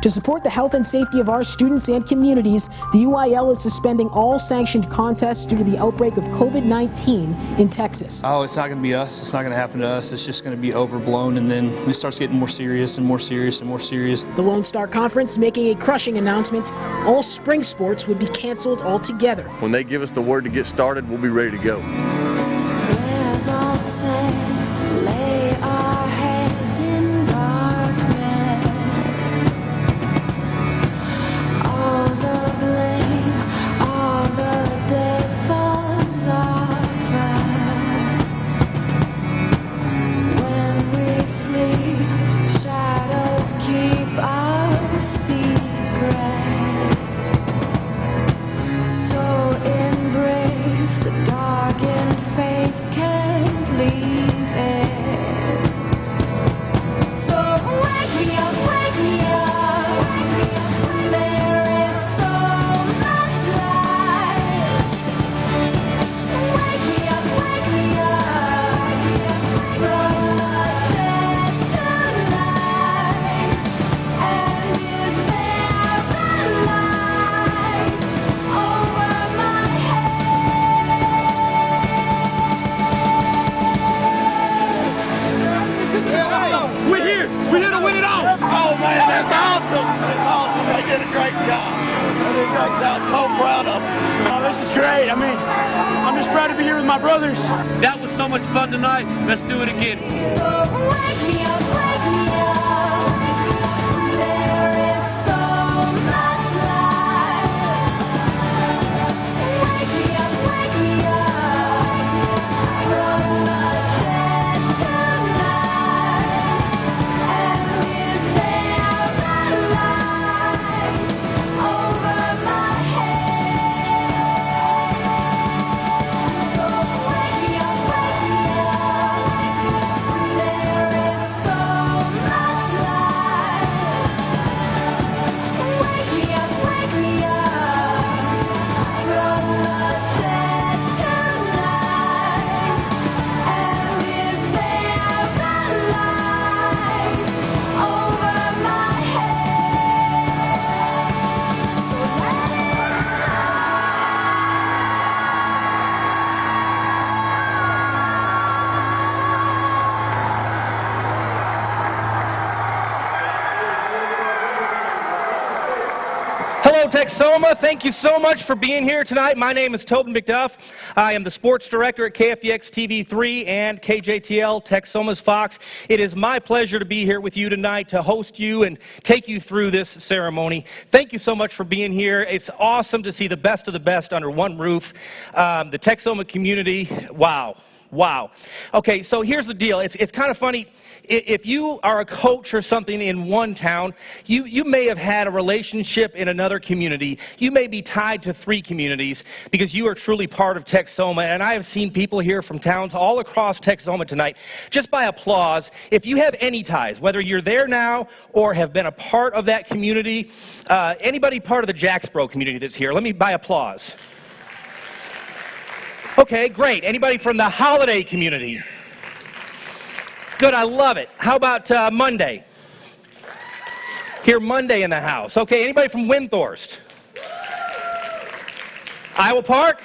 To support the health and safety of our students and communities, the UIL is suspending all sanctioned contests due to the outbreak of COVID-19 in Texas. Oh, it's not going to be us. It's not going to happen to us. It's just going to be overblown, and then it starts getting more serious and more serious and more serious. The Lone Star Conference making a crushing announcement. All spring sports would be canceled altogether. When they give us the word to get started, we'll be ready to go. That was so much fun tonight. Let's do it again. So wake me up, wake me up. There is so much light. Wake me up from the dead tonight. And is there a light over my head? So wake me up. Hello, Texoma. Thank you so much for being here tonight. My name is Tobin McDuff. I am the sports director at KFDX TV3 and KJTL, Texoma's Fox. It is my pleasure to be here with you tonight to host you and take you through this ceremony. Thank you so much for being here. It's awesome to see the best of the best under one roof. The Texoma community, wow. Wow. Okay, so here's the deal. It's kind of funny. If you are a coach or something in one town, you may have had a relationship in another community. You may be tied to 3 communities because you are truly part of Texoma. And I have seen people here from towns all across Texoma tonight, just by applause. If you have any ties, whether you're there now or have been a part of that community, anybody part of the Jacksboro community that's here, let me by applause. Okay, great. Anybody from the Holiday community? Good, I love it. How about Monday? Here, Monday in the house. Okay, anybody from Winforst? Iowa Park?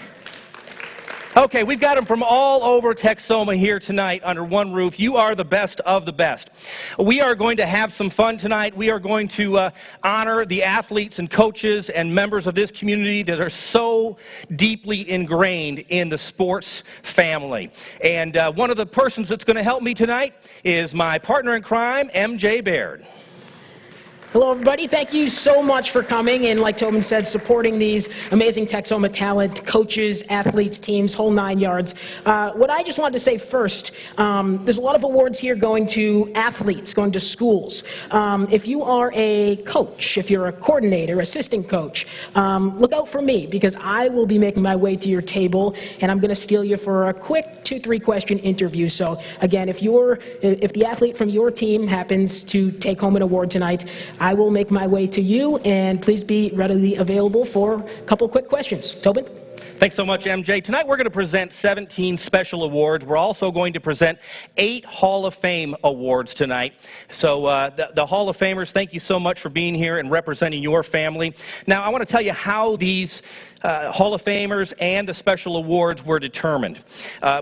Okay, we've got them from all over Texoma here tonight under one roof. You are the best of the best. We are going to have some fun tonight. We are going to honor the athletes and coaches and members of this community that are so deeply ingrained in the sports family. And one of the persons that's going to help me tonight is my partner in crime, MJ Baird. Hello, everybody. Thank you so much for coming and, like Tobin said, supporting these amazing Texoma talent, coaches, athletes, teams, whole 9 yards. What I just wanted to say first, there's a lot of awards here going to athletes, going to schools. If you are a coach, if you're a coordinator, assistant coach, look out for me because I will be making my way to your table and I'm going to steal you for a quick 2-3 question interview. So again, if the athlete from your team happens to take home an award tonight, I will make my way to you, and please be readily available for a couple quick questions. Tobin? Thanks so much, MJ. Tonight we're going to present 17 special awards. We're also going to present 8 Hall of Fame awards tonight. So the Hall of Famers, thank you so much for being here and representing your family. Now, I want to tell you how these Hall of Famers and the special awards were determined.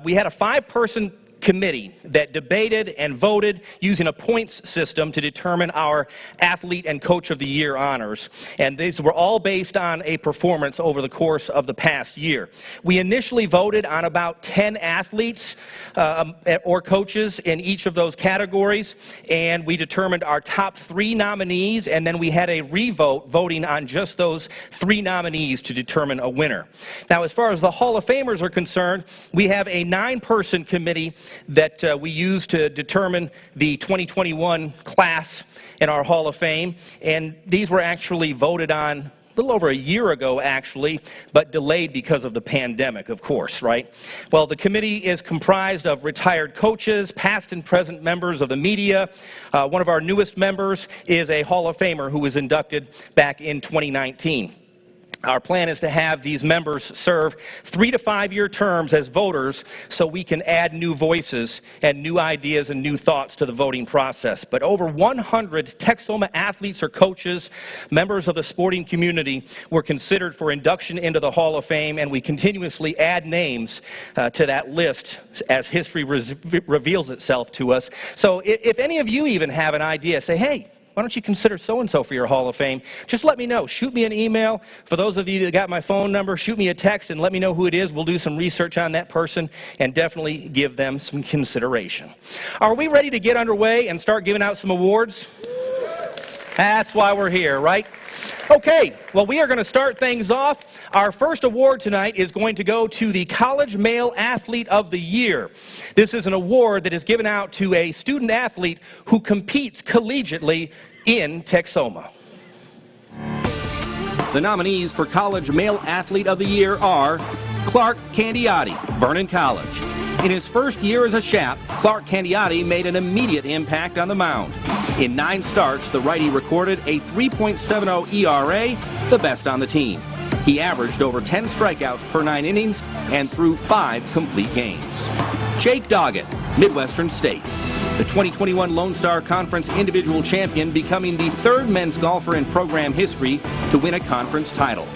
We had a 5-person committee that debated and voted using a points system to determine our Athlete and Coach of the Year honors. And these were all based on a performance over the course of the past year. We initially voted on about 10 athletes or coaches in each of those categories, and we determined our top 3 nominees, and then we had a revote voting on just those 3 nominees to determine a winner. Now, as far as the Hall of Famers are concerned, we have a 9-person committee that we use to determine the 2021 class in our Hall of Fame, and these were actually voted on a little over a year ago, actually, but delayed because of the pandemic, of course, right? Well, the committee is comprised of retired coaches, past and present members of the media. One of our newest members is a Hall of Famer who was inducted back in 2019. Our plan is to have these members serve 3 to 5 year terms as voters so we can add new voices and new ideas and new thoughts to the voting process. But over 100 Texoma athletes or coaches, members of the sporting community, were considered for induction into the Hall of Fame, and we continuously add names to that list as history reveals itself to us. So if any of you even have an idea, say, hey, why don't you consider so-and-so for your Hall of Fame? Just let me know. Shoot me an email. For those of you that got my phone number, shoot me a text and let me know who it is. We'll do some research on that person and definitely give them some consideration. Are we ready to get underway and start giving out some awards? That's why we're here, right? Okay, well, we are going to start things off. Our first award tonight is going to go to the College Male Athlete of the Year. This is an award that is given out to a student athlete who competes collegiately in Texoma. The nominees for College Male Athlete of the Year are Clark Candiotti, Vernon College. In his first year as a Shap, Clark Candiotti made an immediate impact on the mound. In 9 starts, the righty recorded a 3.70 ERA, the best on the team. He averaged over 10 strikeouts per 9 innings and threw 5 complete games. Jake Doggett, Midwestern State. The 2021 Lone Star Conference individual champion, becoming the 3rd men's golfer in program history to win a conference title.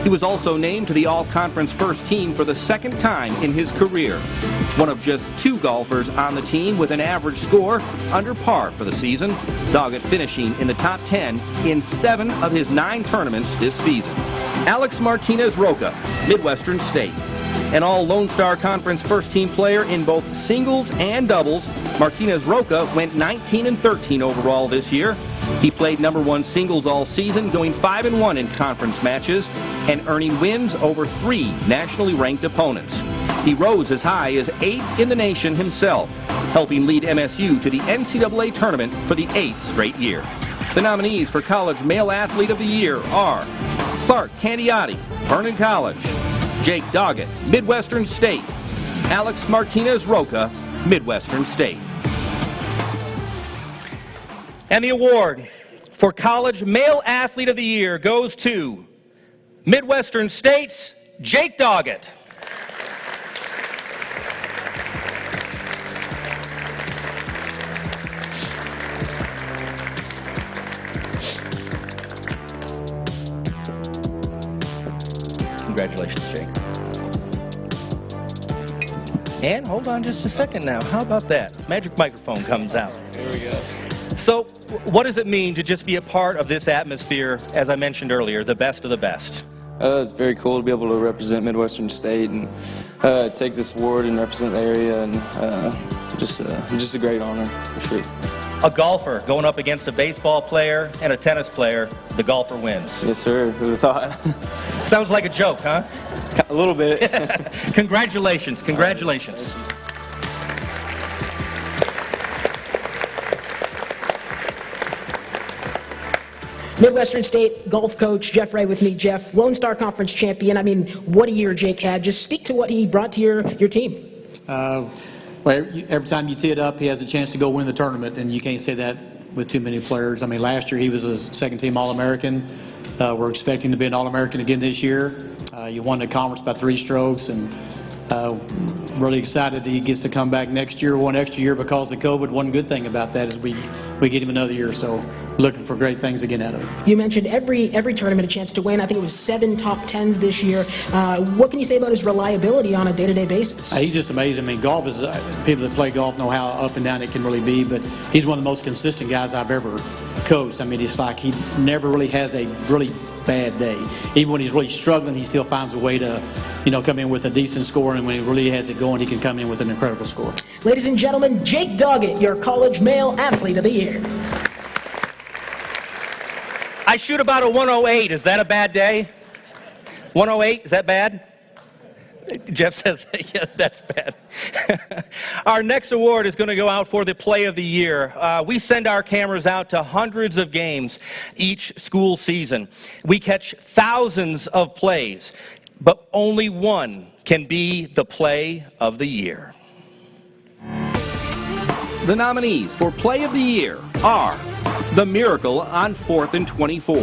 He was also named to the All-Conference first team for the 2nd time in his career. One of just 2 golfers on the team with an average score under par for the season, Doggett finishing in the top 10 in 7 of his 9 tournaments this season. Alex Martinez-Roca, Midwestern State. An All-Lone Star Conference first-team player in both singles and doubles, Martinez-Roca went 19-13 overall this year. He played #1 singles all season, going 5-1 in conference matches and earning wins over 3 nationally ranked opponents. He rose as high as 8th in the nation himself, helping lead MSU to the NCAA tournament for the 8th straight year. The nominees for College Male Athlete of the Year are Clark Candiotti, Vernon College; Jake Doggett, Midwestern State; Alex Martinez-Roca, Midwestern State. And the award for College Male Athlete of the Year goes to Midwestern State's Jake Doggett. Congratulations, Jake. And hold on just a second now. How about that? Magic microphone comes out. There we go. So, what does it mean to just be a part of this atmosphere, as I mentioned earlier, the best of the best? It's very cool to be able to represent Midwestern State and take this award and represent the area, and just a great honor, for sure. A golfer going up against a baseball player and a tennis player, the golfer wins. Yes, sir. Who would have thought? Sounds like a joke, huh? A little bit. Congratulations, congratulations. Midwestern State golf coach Jeff Ray with me. Jeff, Lone Star Conference champion. I mean, what a year Jake had. Just speak to what he brought to your team. Well, every time you tee it up, he has a chance to go win the tournament, and you can't say that with too many players. I mean, last year he was a second-team All-American. We're expecting to be an All-American again this year. You won the conference by 3 strokes, and really excited that he gets to come back next year, 1 extra year because of COVID. One good thing about that is we get him another year, so looking for great things again out of him. You mentioned every tournament a chance to win. I think it was 7 top 10s this year. What can you say about his reliability on a day-to-day basis? He's just amazing. I mean, golf is, people that play golf know how up and down it can really be, but he's one of the most consistent guys I've ever coached. I mean, it's like he never really has a really bad day. Even when he's really struggling, he still finds a way to, come in with a decent score, and when he really has it going, he can come in with an incredible score. Ladies and gentlemen, Jake Doggett, your College Male Athlete of the Year. I shoot about a 108. Is that a bad day? 108, is that bad? Jeff says, yes, that's bad. Our next award is going to go out for the Play of the Year. We send our cameras out to hundreds of games each school season. We catch thousands of plays, but only one can be the Play of the Year. The nominees for Play of the Year are the Miracle on 4th and 24.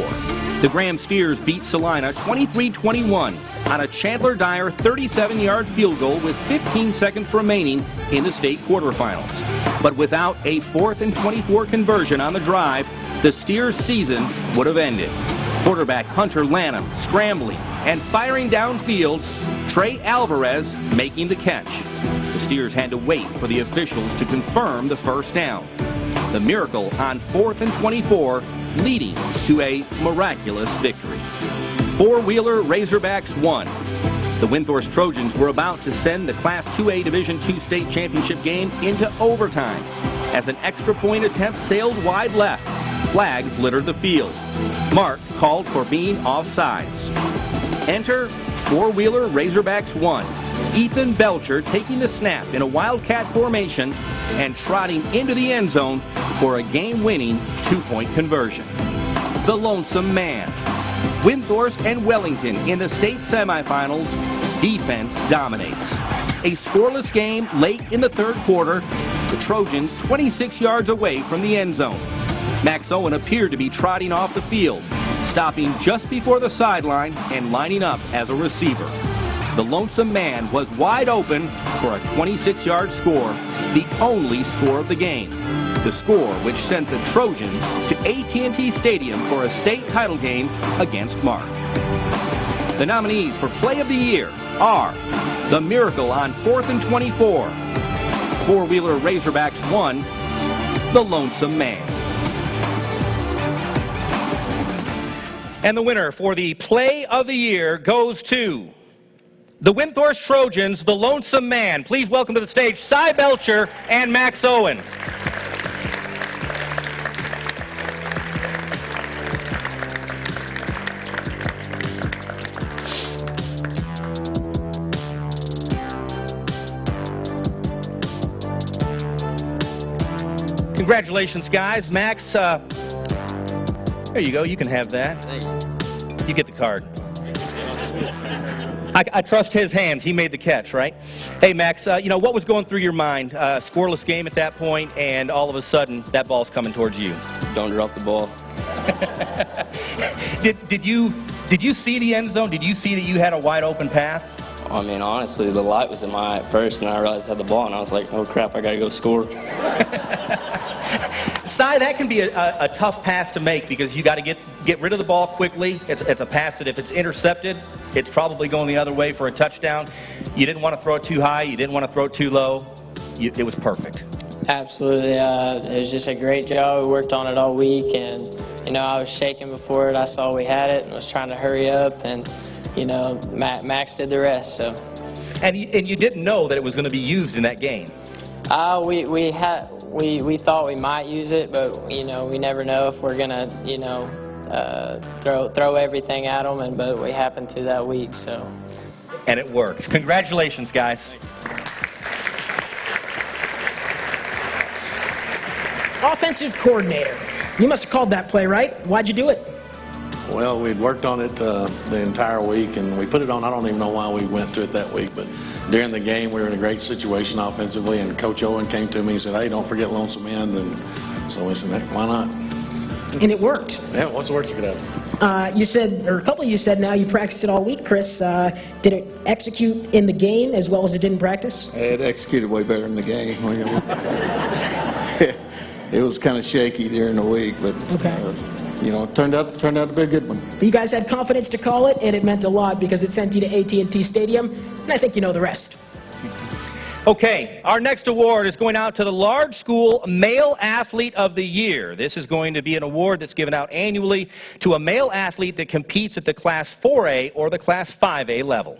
The Graham Steers beat Salina 23-21 on a Chandler Dyer 37-yard field goal with 15 seconds remaining in the state quarterfinals. But without a 4th and 24 conversion on the drive, the Steers season would have ended. Quarterback Hunter Lanham scrambling and firing downfield, Trey Alvarez making the catch. The Steers had to wait for the officials to confirm the first down. The Miracle on 4th and 24, leading to a miraculous victory. Four-wheeler Razorbacks won. The Winforst Trojans were about to send the Class 2A Division II state championship game into overtime as an extra point attempt sailed wide left. Flags littered the field. Mark called for being offsides. Enter four-wheeler Razorbacks 1. Ethan Belcher taking the snap in a wildcat formation and trotting into the end zone for a game-winning 2-point conversion. The Lonesome Man. Winforst and Wellington in the state semifinals. Defense dominates. A scoreless game late in the third quarter. The Trojans 26 yards away from the end zone. Max Owen appeared to be trotting off the field, stopping just before the sideline and lining up as a receiver. The Lonesome Man was wide open for a 26-yard score, the only score of the game. The score which sent the Trojans to AT&T Stadium for a state title game against Mark. The nominees for Play of the Year are the Miracle on 4th and 24, Four-Wheeler Razorbacks 1, the Lonesome Man. And the winner for the Play of the Year goes to the Winforst Trojans, the Lonesome Man. Please welcome to the stage Cy Belcher and Max Owen. Congratulations, guys. Max, there you go. You can have that. You get the card. I trust his hands. He made the catch, right? Hey, Max, what was going through your mind? Scoreless game at that point, and all of a sudden, that ball's coming towards you. Don't drop the ball. Did you see the end zone? Did you see that you had a wide open path? I mean, honestly, the light was in my eye at first, and I realized I had the ball, and I was like, oh, crap, I got to go score. Cy, that can be a tough pass to make because you got to get rid of the ball quickly. It's a pass that if it's intercepted, it's probably going the other way for a touchdown. You didn't want to throw it too high. You didn't want to throw it too low. It was perfect. Absolutely. It was just a great job. We worked on it all week, and, I was shaking before it. I saw we had it and was trying to hurry up, and, Max did the rest. So. And you didn't know that it was going to be used in that game. We thought we might use it, but we never know if we're gonna throw everything at them, but we happened to that week. So. And it works. Congratulations, guys. Offensive coordinator. You must have called that play, right? Why'd you do it? Well, we'd worked on it the entire week, and we put it on. I don't even know why we went to it that week, but during the game, we were in a great situation offensively, and Coach Owen came to me and said, hey, don't forget Lonesome Man. And so we said, why not? And it worked. Yeah, what's the worst that could happen? You said, or a couple of you said now you practiced it all week, Chris. Did it execute in the game as well as it did in practice? It executed way better in the game. It was kind of shaky during the week, but you know, it turned out to be a good one. You guys had confidence to call it, and it meant a lot because it sent you to AT&T Stadium, and I think you know the rest. Okay, our next award is going out to the Large School Male Athlete of the Year. This is going to be an award that's given out annually to a male athlete that competes at the Class 4A or the Class 5A level.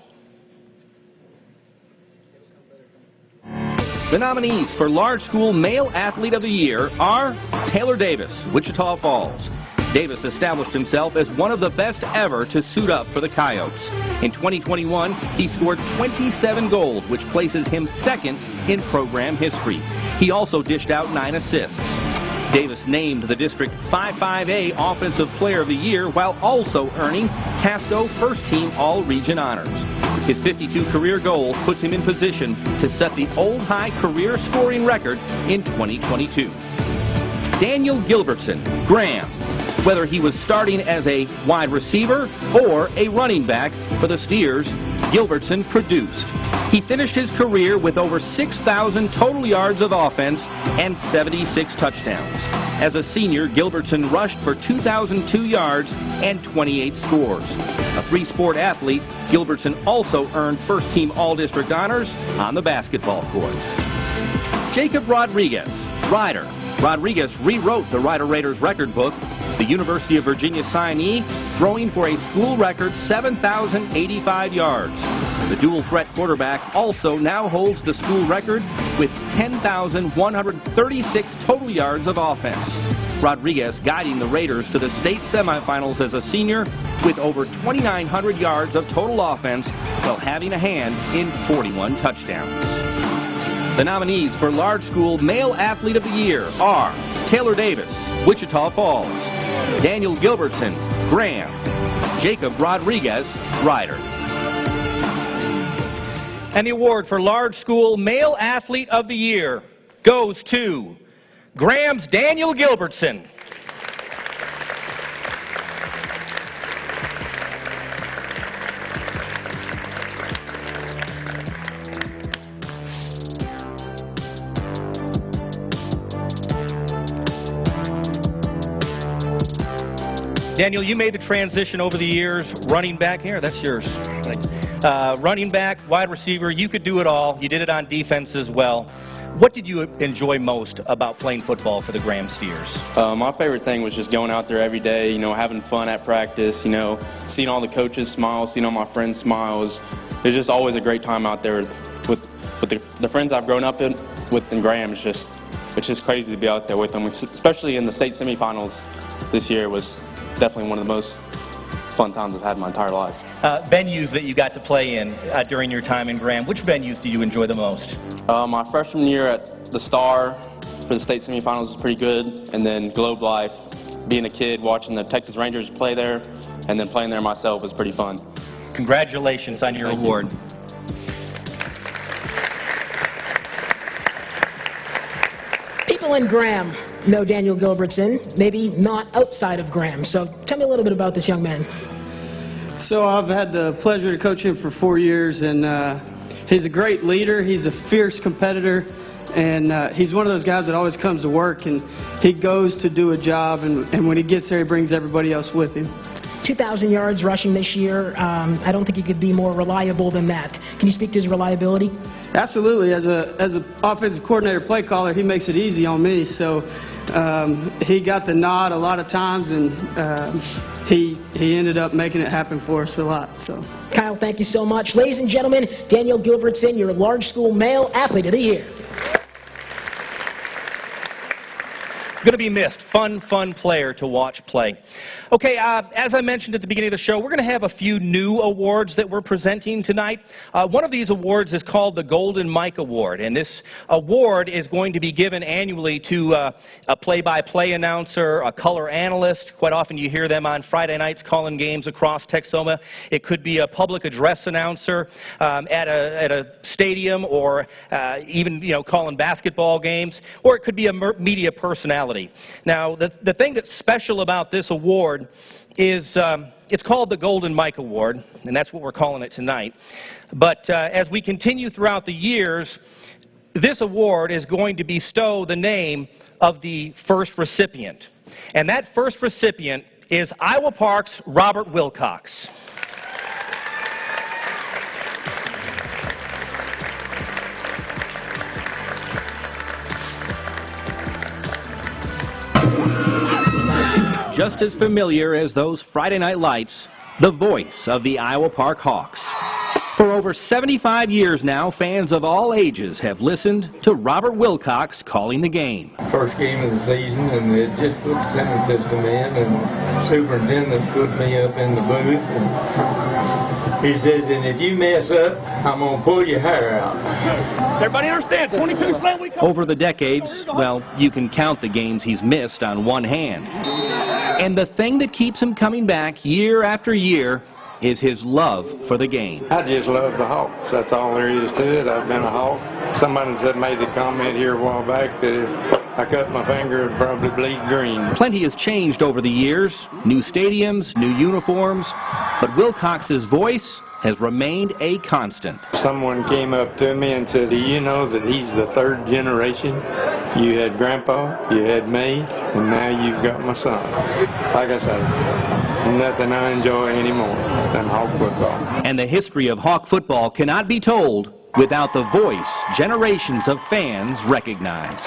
The nominees for Large School Male Athlete of the Year are Taylor Davis, Wichita Falls. Davis established himself as one of the best ever to suit up for the Coyotes. In 2021, he scored 27 goals, which places him second in program history. He also dished out 9 assists. Davis named the District 5A Offensive Player of the Year while also earning Casco First Team All-Region honors. His 52 career goals puts him in position to set the Old High career scoring record in 2022. Daniel Gilbertson, Graham. Whether he was starting as a wide receiver or a running back for the Steers, Gilbertson produced. He finished his career with over 6,000 total yards of offense and 76 touchdowns. As a senior, Gilbertson rushed for 2,002 yards and 28 scores. A three-sport athlete, Gilbertson also earned first-team All-District honors on the basketball court. Jacob Rodriguez, Ryder. Rodriguez rewrote the Ryder Raiders record book, the University of Virginia signee, throwing for a school record 7,085 yards. The dual-threat quarterback also now holds the school record with 10,136 total yards of offense. Rodriguez guiding the Raiders to the state semifinals as a senior with over 2,900 yards of total offense while having a hand in 41 touchdowns. The nominees for Large School Male Athlete of the Year are Taylor Davis, Wichita Falls, Daniel Gilbertson, Graham, Jacob Rodriguez, Ryder. And the award for Large School Male Athlete of the Year goes to Graham's Daniel Gilbertson. Daniel, you made the transition over the years, running back. Here, that's yours. Running back, wide receiver, you could do it all. You did it on defense as well. What did you enjoy most about playing football for the Graham Steers? My favorite thing was just going out there every day, you know, having fun at practice, you know, seeing all the coaches smile, seeing all my friends smiles. It was just always a great time out there with the friends I've grown up with in Graham. It's just crazy to be out there with them, especially in the state semifinals this year. Was definitely one of the most fun times I've had in my entire life. Venues that you got to play in during your time in Graham, which venues do you enjoy the most? My freshman year at the Star for the state semifinals was pretty good, and then Globe Life, being a kid watching the Texas Rangers play there, and then playing there myself was pretty fun. Congratulations on your award. People in Graham know Daniel Gilbertson, maybe not outside of Graham. So tell me a little bit about this young man. So I've had the pleasure to coach him for 4 years, and he's a great leader. He's a fierce competitor, and he's one of those guys that always comes to work, and he goes to do a job, and when he gets there, he brings everybody else with him. 2,000 yards rushing this year. I don't think he could be more reliable than that. Can you speak to his reliability? Absolutely. As an offensive coordinator, play caller, he makes it easy on me. So he got the nod a lot of times, and he ended up making it happen for us a lot. So, Kyle, thank you so much. Ladies and gentlemen, Daniel Gilbertson, your Large School Male Athlete of the Year. Going to be missed. Fun player to watch play. Okay, as I mentioned at the beginning of the show, we're going to have a few new awards that we're presenting tonight. One of these awards is called the Golden Mike Award, and this award is going to be given annually to a play-by-play announcer, a color analyst. Quite often you hear them on Friday nights calling games across Texoma. It could be a public address announcer at a stadium, or even calling basketball games, or it could be a media personality. hospitality. Now, the thing that's special about this award is it's called the Golden Mike Award, and that's what we're calling it tonight. But as we continue throughout the years, this award is going to bestow the name of the first recipient. And that first recipient is Iowa Park's Robert Wilcox. Just as familiar as those Friday night lights, the voice of the Iowa Park Hawks. For over 75 years now, fans of all ages have listened to Robert Wilcox calling the game. First game of the season, and it just put the sound system in, and the superintendent put me up in the booth, and he says, and if you mess up, I'm going to pull your hair out. Everybody understands, 22 slam week. Over the decades, well, you can count the games he's missed on one hand. And the thing that keeps him coming back year after year is his love for the game. I just love the Hawks. That's all there is to it. I've been a Hawk. Somebody said made the comment here a while back that if I cut my finger, it'd probably bleed green. Plenty has changed over the years. New stadiums, new uniforms. But Wilcox's voice has remained a constant. Someone came up to me and said, do you know that he's the third generation? You had Grandpa, you had me, and now you've got my son. Like I say, nothing I enjoy anymore than Hawk football. And the history of Hawk football cannot be told without the voice generations of fans recognize.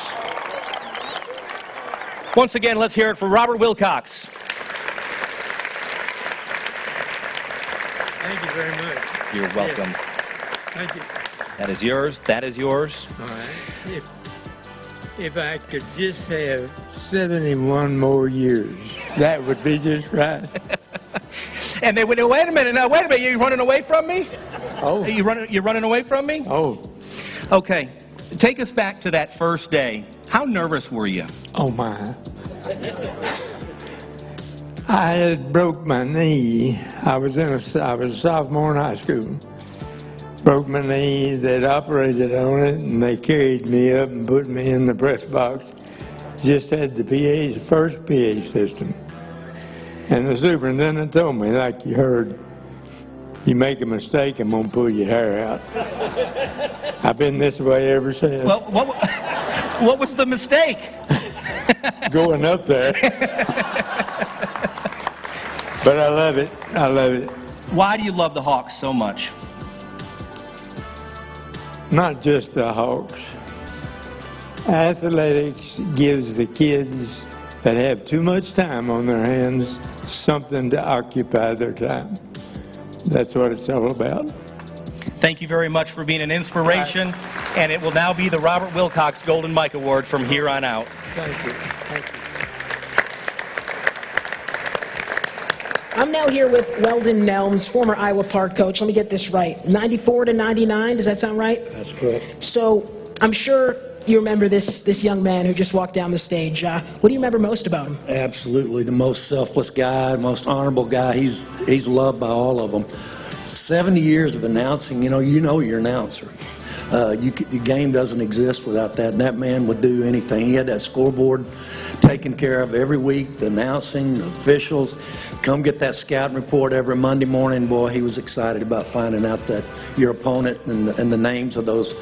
Once again, let's hear it for Robert Wilcox. Thank you very much. You're welcome. Yes. Thank you. That is yours. That is yours. All right. If I could just have 71 more years, that would be just right. And they went, wait a minute, now wait a minute, you're running away from me? Oh. You're running away from me? Oh. Okay, take us back to that first day. How nervous were you? Oh my. I had broke my knee. I was a sophomore in high school. Broke my knee, they'd operated on it, and they carried me up and put me in the press box. Just had the first PA system. And the superintendent told me, like you heard, you make a mistake, I'm going to pull your hair out. I've been this way ever since. Well, what was the mistake? Going up there. But I love it. I love it. Why do you love the Hawks so much? Not just the Hawks. Athletics gives the kids that have too much time on their hands something to occupy their time. That's what it's all about. Thank you very much for being an inspiration, and it will now be the Robert Wilcox Golden Mike Award from here on out. Thank you. Thank you. I'm now here with Weldon Nelms, former Iowa Park coach. Let me get this right. 94 to 99, does that sound right? That's correct. So I'm sure you remember this young man who just walked down the stage. What do you remember most about him? Absolutely, the most selfless guy, most honorable guy. He's loved by all of them. 70 years of announcing, you know your announcer. The game doesn't exist without that, and that man would do anything. He had that scoreboard taken care of every week, the announcing, the officials. Come get that scouting report every Monday morning. Boy, he was excited about finding out that your opponent and the names of those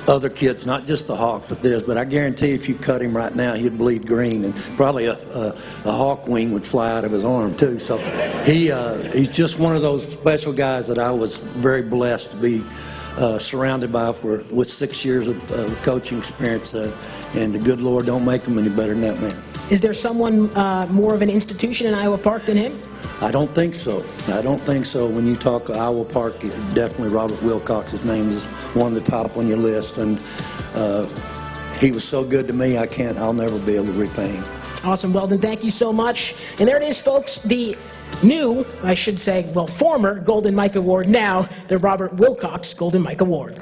other kids, not just the Hawks, but theirs. But I guarantee if you cut him right now, he'd bleed green, and probably a hawk wing would fly out of his arm too. So he's just one of those special guys that I was very blessed to be surrounded by with 6 years of coaching experience, and the good Lord don't make him any better than that man. Is there someone more of an institution in Iowa Park than him? I don't think so. I don't think so. When you talk Iowa Park, definitely Robert Wilcox's name is one of the top on your list, and he was so good to me, I'll never be able to repay him. Awesome, Weldon, thank you so much. And there it is, folks, the new, I should say, well, former Golden Mike Award, now the Robert Wilcox Golden Mike Award.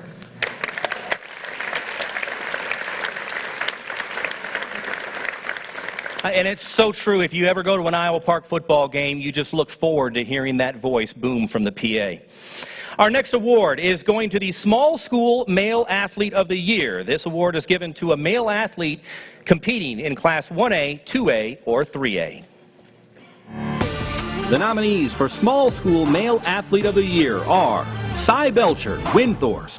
And it's so true. If you ever go to an Iowa Park football game, you just look forward to hearing that voice boom from the PA. Our next award is going to the Small School Male Athlete of the Year. This award is given to a male athlete competing in Class 1A, 2A, or 3A. The nominees for Small School Male Athlete of the Year are Cy Belcher, Winforst.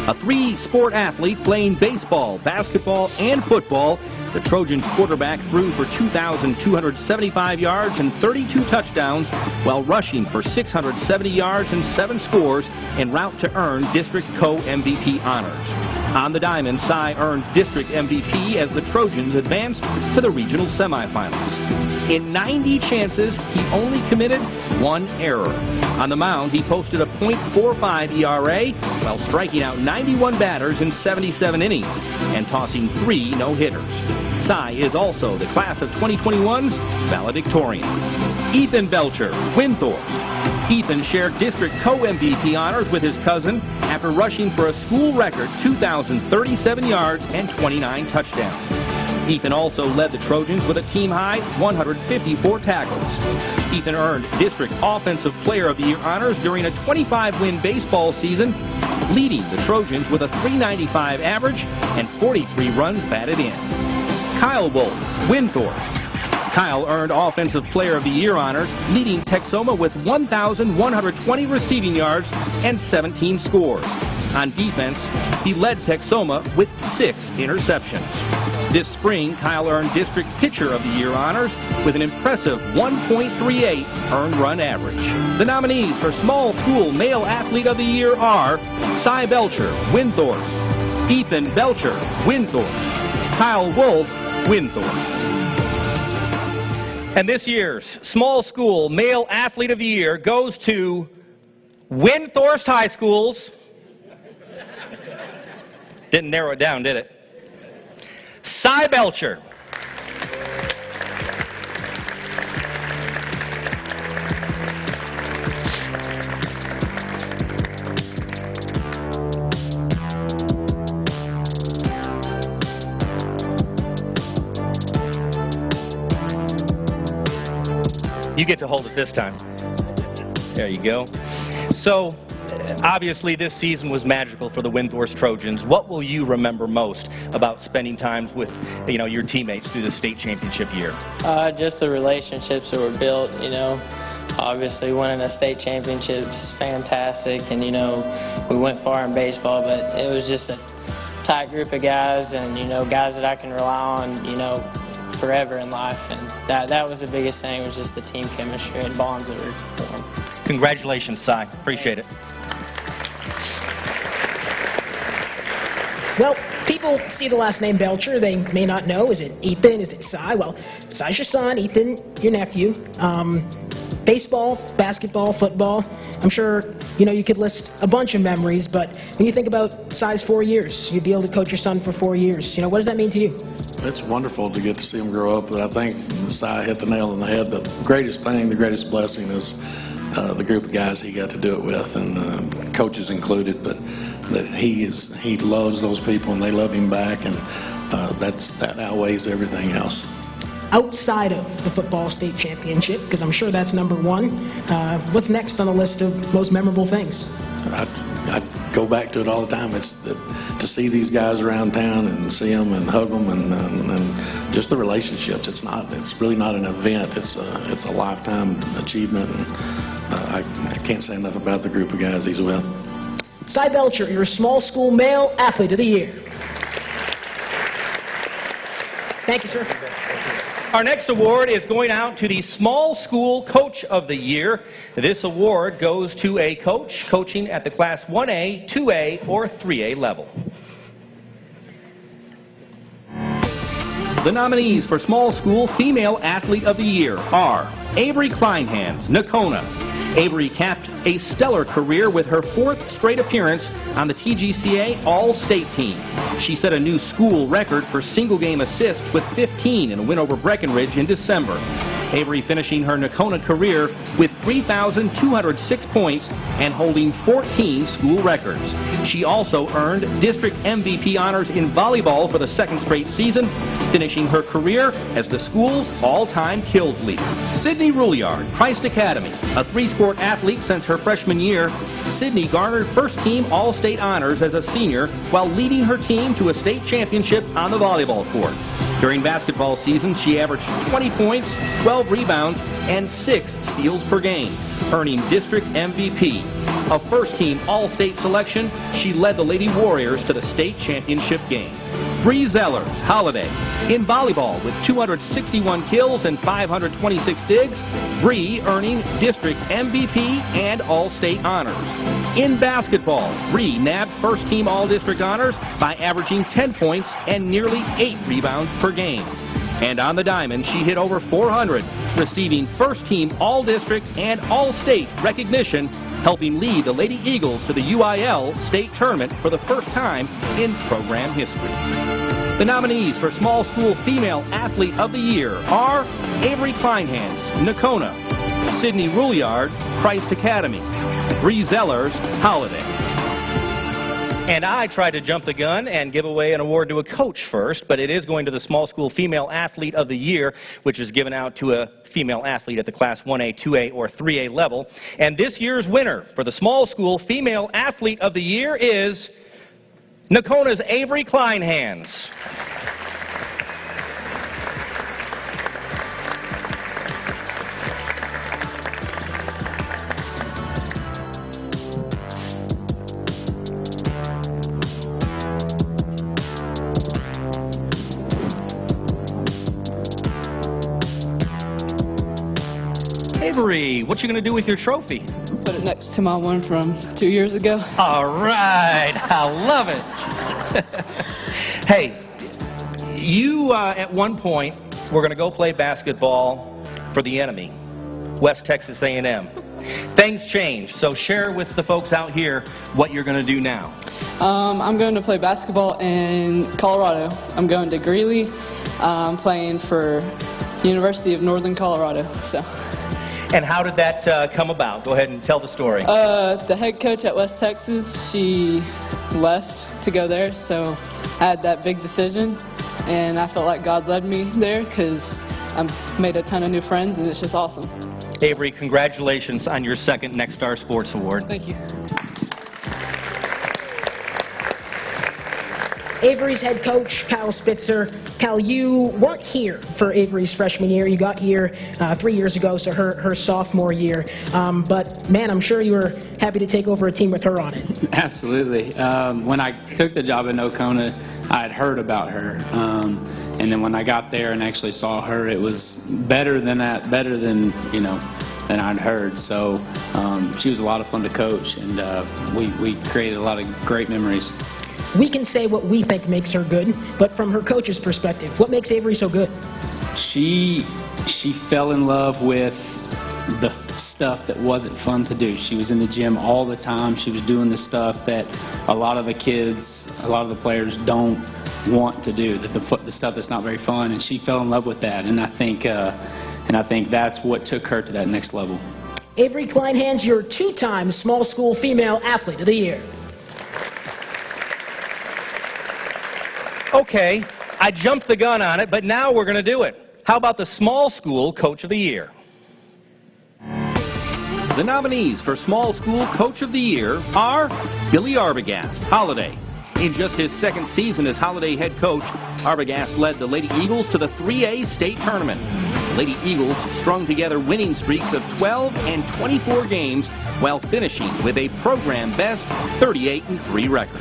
A three-sport athlete playing baseball, basketball, and football, the Trojans quarterback threw for 2,275 yards and 32 touchdowns while rushing for 670 yards and 7 scores en route to earn District Co-MVP honors. On the diamond, Cy earned District MVP as the Trojans advanced to the regional semifinals. In 90 chances, he only committed 1 error. On the mound, he posted a .45 ERA while striking out 91 batters in 77 innings and tossing 3 no-hitters. Cy is also the class of 2021's valedictorian. Ethan Belcher, Winforst. Ethan shared district co-MVP honors with his cousin after rushing for a school record 2,037 yards and 29 touchdowns. Ethan also led the Trojans with a team-high 154 tackles. Ethan earned District Offensive Player of the Year honors during a 25-win baseball season, leading the Trojans with a .395 average and 43 runs batted in. Kyle Wolf, Winforst. Kyle earned Offensive Player of the Year honors, leading Texoma with 1,120 receiving yards and 17 scores. On defense, he led Texoma with 6 interceptions. This spring, Kyle earned District Pitcher of the Year honors with an impressive 1.38 earned run average. The nominees for Small School Male Athlete of the Year are Cy Belcher, Winforst; Ethan Belcher, Winforst; Kyle Wolf, Winforst. And this year's Small School Male Athlete of the Year goes to Winforst High School's. Didn't narrow it down, did it? Cy Belcher. You get to hold it this time. There you go. So, obviously this season was magical for the Winforst Trojans. What will you remember most about spending time with, your teammates through the state championship year? Just the relationships that were built, Obviously winning a state championship's fantastic, and, we went far in baseball, but it was just a tight group of guys and, guys that I can rely on, forever in life, and that was the biggest thing, was just the team chemistry and bonds that were formed. Congratulations, Cy. Appreciate it. Well, people see the last name Belcher. They may not know. Is it Ethan? Is it Cy? Well, Cy's your son, Ethan, your nephew. Baseball, basketball, football. I'm sure, you could list a bunch of memories, but when you think about Cy's 4 years, you'd be able to coach your son for 4 years. What does that mean to you? It's wonderful to get to see him grow up, but I think Cy hit the nail on the head. The greatest thing, the greatest blessing is the group of guys he got to do it with, and coaches included, but that he loves those people and they love him back, and that outweighs everything else. Outside of the football state championship, because I'm sure that's number one, what's next on the list of most memorable things? I go back to it all the time. It's to see these guys around town and see them and hug them and just the relationships. It's really not an event. It's a lifetime achievement, and I can't say enough about the group of guys he's with. Cy Belcher, your Small School Male Athlete of the Year. Thank you, sir. Our next award is going out to the Small School Coach of the Year. This award goes to a coach coaching at the Class 1A, 2A, or 3A level. The nominees for Small School Female Athlete of the Year are Avery Klein, Nocona. Avery capped a stellar career with her 4th straight appearance on the TGCA All-State team. She set a new school record for single-game assists with 15 in a win over Breckenridge in December. Avery finishing her Nocona career with 3,206 points and holding 14 school records. She also earned district MVP honors in volleyball for the 2nd straight season, finishing her career as the school's all-time kills leader. Sydney Rouliard, Christ Academy, a 3-sport athlete since her freshman year. Sydney garnered first-team All-State honors as a senior while leading her team to a state championship on the volleyball court. During basketball season, she averaged 20 points, 12 rebounds, and 6 steals per game, earning district MVP. A first-team All-State selection, she led the Lady Warriors to the state championship game. Bree Zellers, Holiday. In volleyball, with 261 kills and 526 digs, Bree earning district MVP and All-State honors. In basketball, Bree nabbed first-team All-District honors by averaging 10 points and nearly 8 rebounds per game. And on the diamond, she hit over 400, receiving first-team All-District and All-State recognition, helping lead the Lady Eagles to the UIL state tournament for the first time in program history. The nominees for Small School Female Athlete of the Year are Avery Klein, Nocona, Sydney Rouillard, Christ Academy, Bree Zellers, Holiday. And I tried to jump the gun and give away an award to a coach first, but it is going to the Small School Female Athlete of the Year, which is given out to a female athlete at the Class 1A, 2A, or 3A level. And this year's winner for the Small School Female Athlete of the Year is Nocona's Avery Klein. Avery, what you going to do with your trophy? Put it next to my one from 2 years ago. All right, I love it. Hey, you at one point were going to go play basketball for the enemy, West Texas A&M. Things changed, so share with the folks out here what you're going to do now. I'm going to play basketball in Colorado. I'm going to Greeley. I'm playing for University of Northern Colorado. And how did that come about? Go ahead and tell the story. The head coach at West Texas, she left to go there, so I had that big decision, and I felt like God led me there because I made a ton of new friends, and it's just awesome. Avery, congratulations on your second Nexstar Sports Award. Thank you. Avery's head coach, Kyle Spitzer. Kyle, you weren't here for Avery's freshman year. You got here 3 years ago, so her sophomore year. But, man, I'm sure you were happy to take over a team with her on it. Absolutely. When I took the job at Nocona, I had heard about her. And then when I got there and actually saw her, it was better than I'd heard. So she was a lot of fun to coach, and we created a lot of great memories. We can say what we think makes her good, but from her coach's perspective, what makes Avery so good? She fell in love with the stuff that wasn't fun to do. She was in the gym all the time. She was doing the stuff that a lot of the kids, a lot of the players don't want to do, the stuff that's not very fun, and she fell in love with that. And I think that's what took her to that next level. Avery Klein, your two-time Small School Female Athlete of the Year. Okay, I jumped the gun on it, but now we're going to do it. How about the Small School Coach of the Year? The nominees for Small School Coach of the Year are Billy Arbogast, Holiday. In just his second season as Holiday head coach, Arbogast led the Lady Eagles to the 3A state tournament. Lady Eagles strung together winning streaks of 12 and 24 games while finishing with a program best 38-3 record.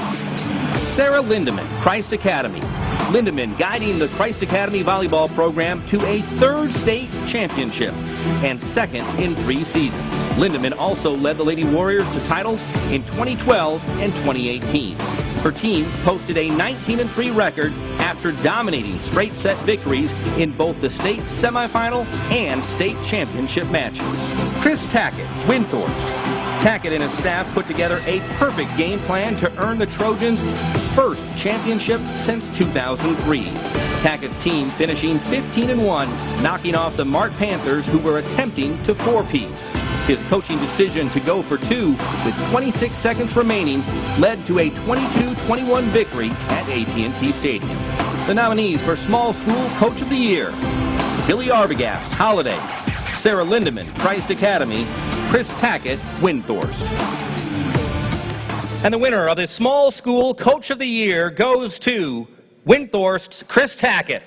Sarah Lindemann, Christ Academy. Lindemann guiding the Christ Academy volleyball program to a third state championship and second in 3 seasons. Lindemann also led the Lady Warriors to titles in 2012 and 2018. Her team posted a 19-3 record after dominating straight set victories in both the state semifinal and state championship matches. Chris Tackett, Winforst. Tackett and his staff put together a perfect game plan to earn the Trojans' first championship since 2003. Tackett's team finishing 15-1, knocking off the Mart Panthers, who were attempting to 4-peat. His coaching decision to go for 2 with 26 seconds remaining led to a 22-21 victory at AT&T Stadium. The nominees for Small School Coach of the Year: Billy Arbogast, Holiday; Sarah Lindemann, Christ Academy; Chris Tackett, Winforst. And the winner of the Small School Coach of the Year goes to Winforst's Chris Tackett.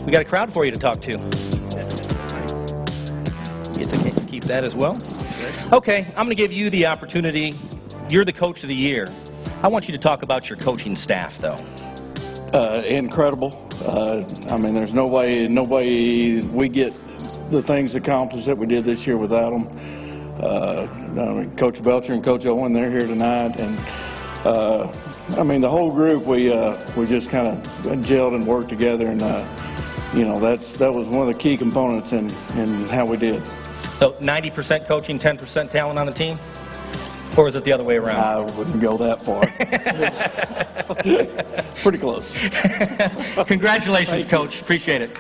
We got a crowd for you to talk to. Get to keep that as well. Okay, I'm going to give you the opportunity. You're the Coach of the Year. I want you to talk about your coaching staff, though. Incredible. I mean, there's no way we get the things accomplished that we did this year without them. I mean, Coach Belcher and Coach Owen, they're here tonight, and I mean, the whole group, we just kind of gelled and worked together, and you know, that was one of the key components in how we did. So 90% coaching, 10% talent on the team? Or is it the other way around? I wouldn't go that far. Pretty close. Congratulations, Coach. Appreciate it.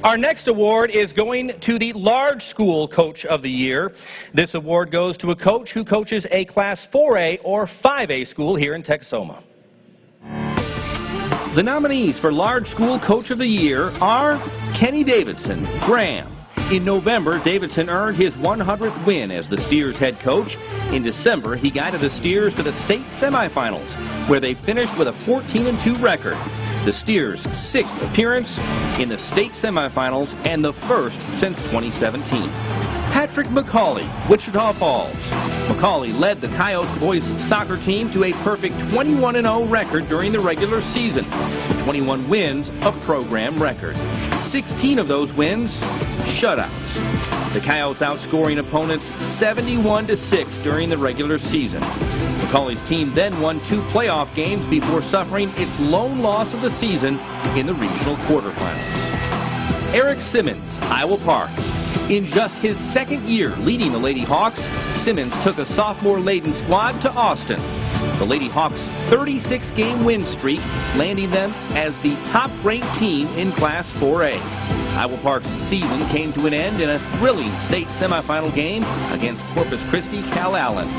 Our next award is going to the Large School Coach of the Year. This award goes to a coach who coaches a Class 4A or 5A school here in Texoma. The nominees for Large School Coach of the Year are Kenny Davidson, Graham. In November, Davidson earned his 100th win as the Steers head coach. In December, he guided the Steers to the state semifinals, where they finished with a 14-2 record. The Steers' 6th appearance in the state semifinals and the first since 2017. Patrick Mccauley, Wichita Falls. Mccauley led the Coyotes boys soccer team to a perfect 21-0 record during the regular season. 21 wins, a program record. 16 of those wins, shutouts. The Coyotes outscoring opponents 71-6 during the regular season. Mccauley's team then won 2 playoff games before suffering its lone loss of the season in the regional quarterfinals. Eric Simmons, Iowa Park. In just his 2nd year leading the Lady Hawks, Simmons took a sophomore-laden squad to Austin. The Lady Hawks' 36-game win streak landing them as the top-ranked team in Class 4A. Iowa Park's season came to an end in a thrilling state semifinal game against Corpus Christi Calallen.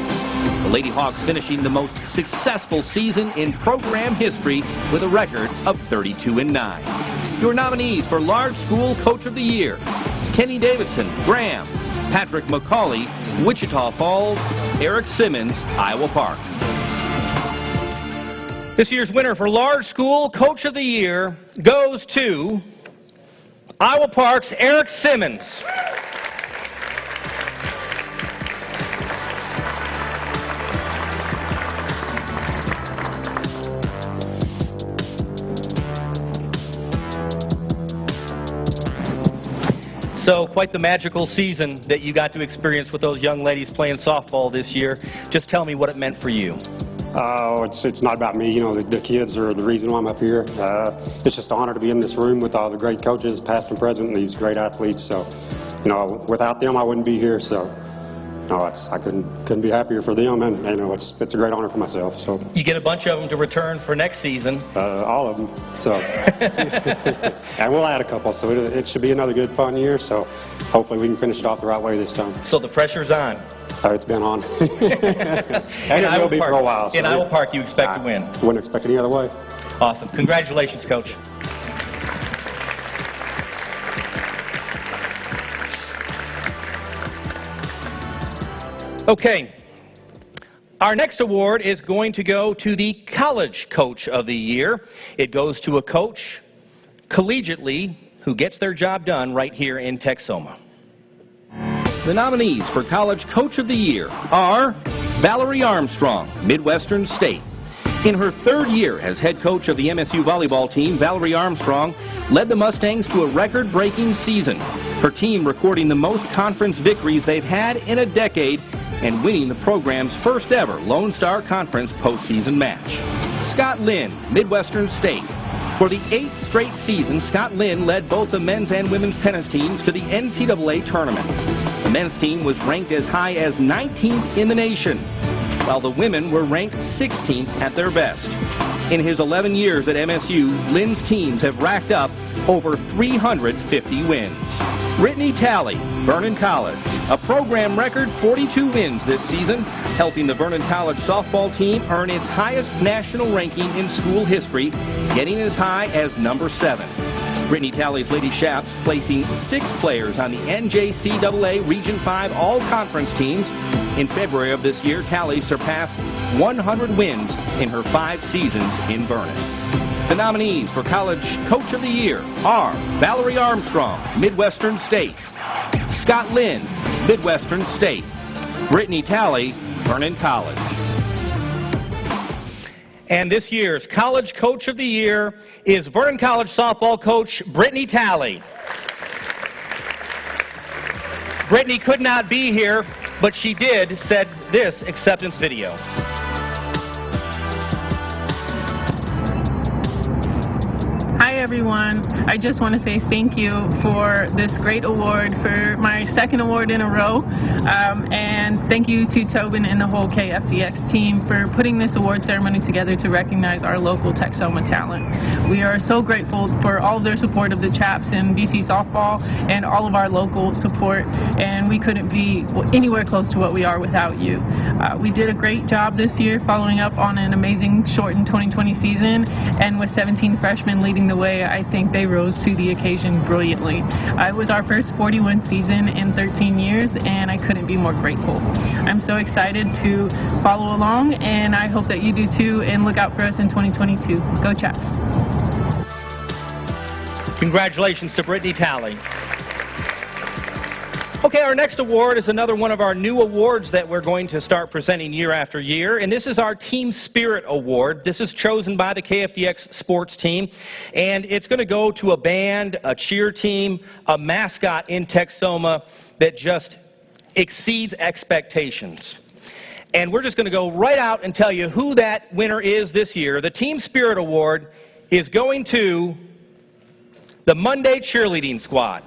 The Lady Hawks finishing the most successful season in program history with a record of 32-9. Your nominees for Large School Coach of the Year: Kenny Davidson, Graham; Patrick Mccauley, Wichita Falls; Eric Simmons, Iowa Park. This year's winner for Large School Coach of the Year goes to Iowa Park's Eric Simmons. So, quite the magical season that you got to experience with those young ladies playing softball this year. Just tell me what it meant for you. It's not about me. You know, the kids are the reason why I'm up here. It's just an honor to be in this room with all the great coaches, past and present, and these great athletes. So, you know, without them, I wouldn't be here. So, no, I couldn't be happier for them, and you know, it's a great honor for myself. So you get a bunch of them to return for next season. All of them. So, and we'll add a couple. So it should be another good, fun year. So hopefully we can finish it off the right way this time. So the pressure's on. It's been on. And it will be for a while. So in Iowa Park, you expect to win. Wouldn't expect any other way. Awesome. Congratulations, Coach. Okay. Our next award is going to go to the College Coach of the Year. It goes to a coach collegiately who gets their job done right here in Texoma. The nominees for College Coach of the Year are Valerie Armstrong, Midwestern State. In her 3rd year as head coach of the MSU volleyball team, Valerie Armstrong led the Mustangs to a record-breaking season. Her team recording the most conference victories they've had in a decade and winning the program's first ever Lone Star Conference postseason match. Scott Lynn, Midwestern State. For the 8th straight season, Scott Lynn led both the men's and women's tennis teams to the NCAA tournament. The men's team was ranked as high as 19th in the nation, while the women were ranked 16th at their best. In his 11 years at MSU, Lynn's teams have racked up over 350 wins. Brittany Talley, Vernon College, a program record 42 wins this season, helping the Vernon College softball team earn its highest national ranking in school history, getting as high as number 7. Brittany Talley's Lady Shaps placing 6 players on the NJCAA Region 5 All-Conference teams. In February of this year, Talley surpassed 100 wins in her 5 seasons in Vernon. The nominees for College Coach of the Year are Valerie Armstrong, Midwestern State; Scott Lynn, Midwestern State; Brittany Talley, Vernon College. And this year's College Coach of the Year is Vernon College softball coach Brittany Talley. Brittany could not be here, but she did send this acceptance video. Hi everyone, I just want to say thank you for this great award, for my 2nd award in a row, and thank you to Tobin and the whole KFDX team for putting this award ceremony together to recognize our local Texoma talent. We are so grateful for all of their support of the Chaps and BC softball and all of our local support, and we couldn't be anywhere close to what we are without you. We did a great job this year following up on an amazing shortened 2020 season, and with 17 freshmen leading the way, I think they rose to the occasion brilliantly. It was our first 41 season in 13 years, and I couldn't be more grateful. I'm so excited to follow along, and I hope that you do too, and look out for us in 2022. Go Chaps. Congratulations to Brittany Talley. Okay, our next award is another one of our new awards that we're going to start presenting year after year, and this is our Team Spirit Award. This is chosen by the KFDX sports team, and it's going to go to a band, a cheer team, a mascot in Texoma that just exceeds expectations. And we're just going to go right out and tell you who that winner is this year. The Team Spirit Award is going to the Monday Cheerleading Squad.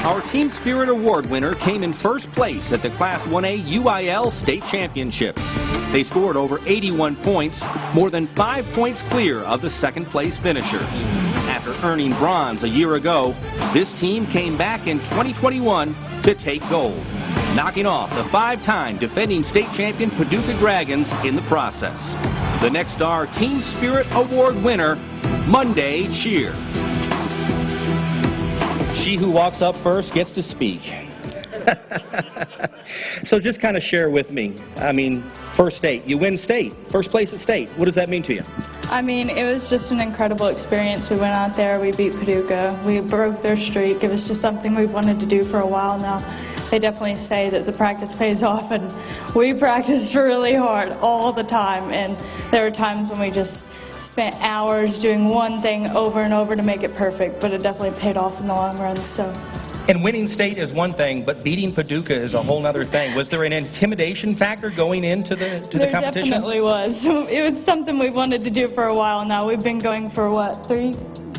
Our Team Spirit Award winner came in first place at the Class 1A UIL State Championships. They scored over 81 points, more than 5 points clear of the 2nd place finishers. After earning bronze a year ago, this team came back in 2021 to take gold, knocking off the 5-time defending state champion Paducah Dragons in the process. The Nexstar Team Spirit Award winner, Monday Cheer. She who walks up first gets to speak. So just kind of share with me. I mean, first state, you win state, first place at state. What does that mean to you? I mean, it was just an incredible experience. We went out there, we beat Paducah, we broke their streak. It was just something we've wanted to do for a while now. They definitely say that the practice pays off, and we practiced really hard all the time, and there were times when we just spent hours doing one thing over and over to make it perfect, but it definitely paid off in the long run. So. And winning state is one thing, but beating Paducah is a whole other thing. Was there an intimidation factor going into the competition? There definitely was. It was something we've wanted to do for a while now. We've been going for what, three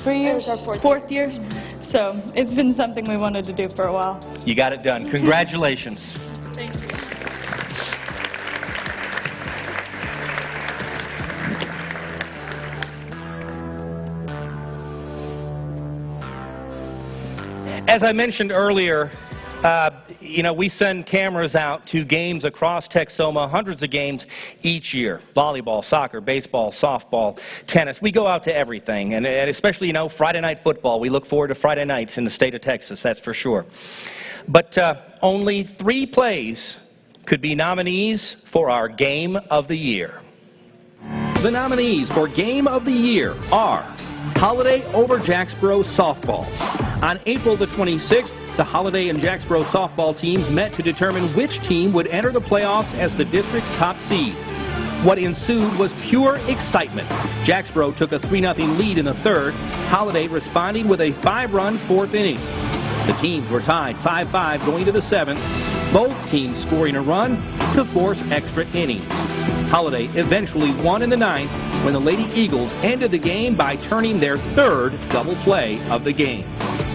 years? Our fourth year. So it's been something we wanted to do for a while. You got it done. Congratulations. Thank you. As I mentioned earlier, you know, we send cameras out to games across Texoma, hundreds of games each year. Volleyball, soccer, baseball, softball, tennis. We go out to everything, and especially, you know, Friday night football. We look forward to Friday nights in the state of Texas, that's for sure. But only 3 plays could be nominees for our Game of the Year. The nominees for Game of the Year are Holiday over Jacksboro Softball. On April the 26th, the Holiday and Jacksboro softball teams met to determine which team would enter the playoffs as the district's top seed. What ensued was pure excitement. Jacksboro took a 3-0 lead in the 3rd, Holiday responding with a 5-run 4th inning. The teams were tied 5-5 going to the 7th, both teams scoring a run to force extra innings. Holiday eventually won in the 9th when the Lady Eagles ended the game by turning their 3rd double play of the game.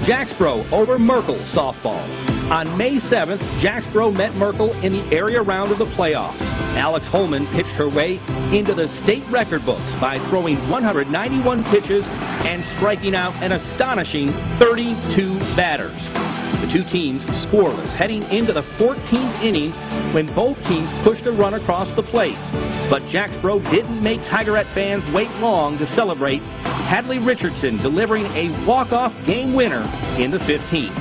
Jacksboro over Merkel softball. On May 7th, Jacksboro met Merkel in the area round of the playoffs. Alex Holman pitched her way into the state record books by throwing 191 pitches and striking out an astonishing 32 batters. The two teams scoreless heading into the 14th inning when both teams pushed a run across the plate. But Jacksboro didn't make Tigerette fans wait long to celebrate, Hadley Richardson delivering a walk-off game winner in the 15th.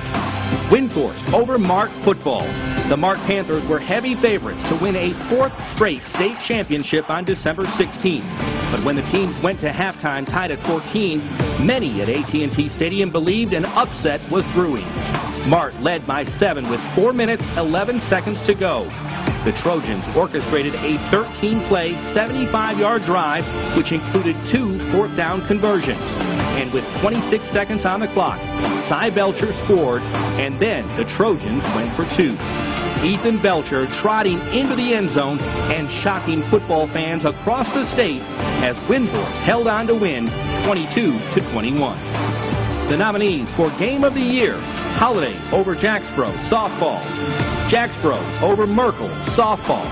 Winforst over Mart football. The Mart Panthers were heavy favorites to win a 4th straight state championship on December 16th. But when the teams went to halftime tied at 14, many at AT&T Stadium believed an upset was brewing. Mart led by 7 with 4 minutes, 11 seconds to go. The Trojans orchestrated a 13-play, 75-yard drive, which included 2 fourth-down conversions. And with 26 seconds on the clock, Belcher scored, and then the Trojans went for 2. Ethan Belcher trotting into the end zone and shocking football fans across the state as Winforst held on to win 22-21. The nominees for Game of the Year: Holiday over Jacksboro, softball. Jacksboro over Merkel, softball.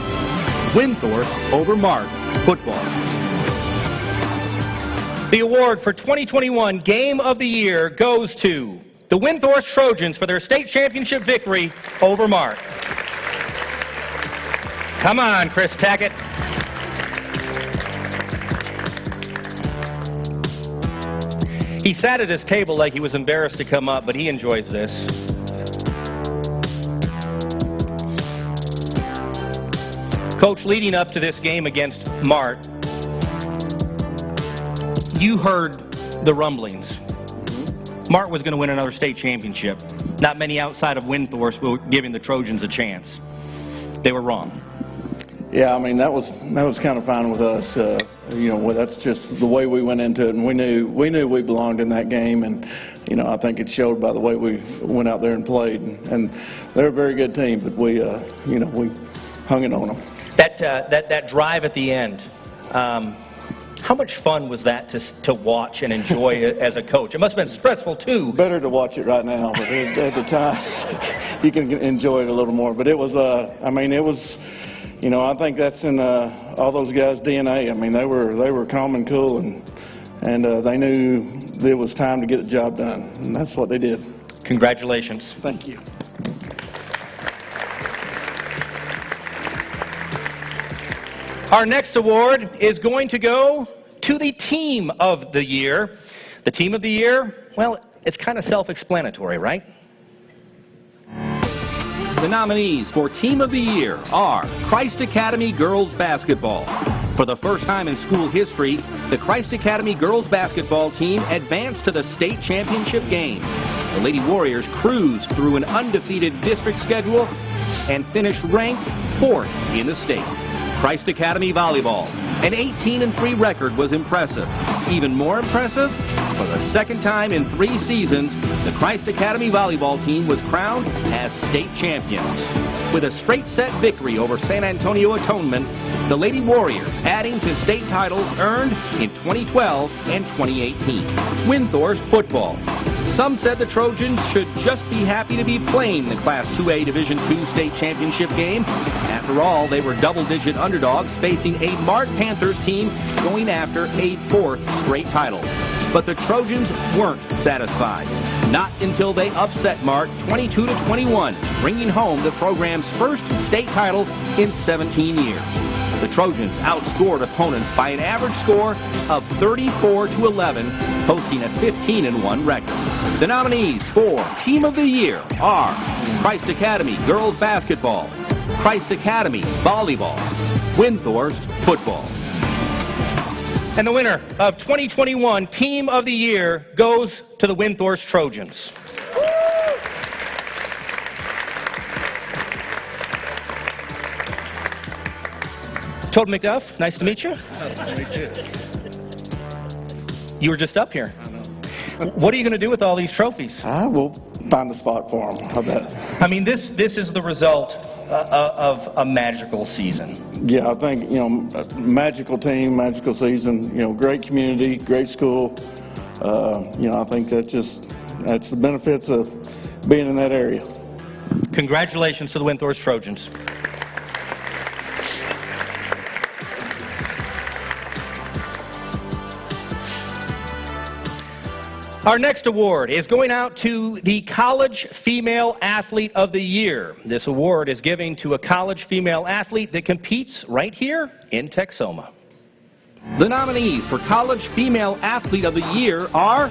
Winforst over Mart, football. The award for 2021 Game of the Year goes to the Winforst Trojans for their state championship victory over Mart. Come on, Chris Tackett. He sat at his table like he was embarrassed to come up, but he enjoys this. Coach, leading up to this game against Mart, you heard the rumblings. Mart was going to win another state championship. Not many outside of Winforst were giving the Trojans a chance. They were wrong. Yeah, I mean, that was kind of fine with us. You know, that's just the way we went into it, and we knew we belonged in that game, and you know, I think it showed by the way we went out there and played. And they're a very good team, but we, you know, we hung it on them. That drive at the end. How much fun was that to watch and enjoy as a coach? It must have been stressful too. Better to watch it right now, but at the time, you can enjoy it a little more. But it was, I mean, it was. You know, I think that's in all those guys' DNA. I mean, they were calm and cool, and they knew it was time to get the job done, and that's what they did. Congratulations. Thank you. Our next award is going to go to the Team of the Year. The Team of the Year, well, it's kind of self-explanatory, right? The nominees for Team of the Year are Christ Academy Girls Basketball. For the first time in school history, the Christ Academy Girls Basketball team advanced to the state championship game. The Lady Warriors cruised through an undefeated district schedule and finished ranked 4th in the state. Christ Academy Volleyball, an 18-3 record was impressive. Even more impressive, for the second time in 3 seasons, the Christ Academy volleyball team was crowned as state champions. With a straight set victory over San Antonio Atonement, the Lady Warriors adding to state titles earned in 2012 and 2018. Winforst football. Some said the Trojans should just be happy to be playing the Class 2A Division II state championship game. After all, they were double-digit underdogs facing a Mart Panthers team going after a 4th straight title. But the Trojans weren't satisfied. Not until they upset Mart 22-21, bringing home the program's first state title in 17 years. The Trojans outscored opponents by an average score of 34-11, posting a 15-1 record. The nominees for Team of the Year are Christ Academy Girls Basketball, Christ Academy Volleyball, Winforst Football. And the winner of 2021 Team of the Year goes to the Winforst Trojans. Toad McDuff, nice to meet you. Nice to meet you. You were just up here. What are you going to do with all these trophies? I will find a spot for them, I bet. I mean, this is the result of a magical season. Yeah, I think, you know, magical team, magical season, you know, great community, great school. You know, I think that's the benefits of being in that area. Congratulations to the Winforst Trojans. Our next award is going out to the College Female Athlete of the Year. This award is given to a college female athlete that competes right here in Texoma. The nominees for College Female Athlete of the Year are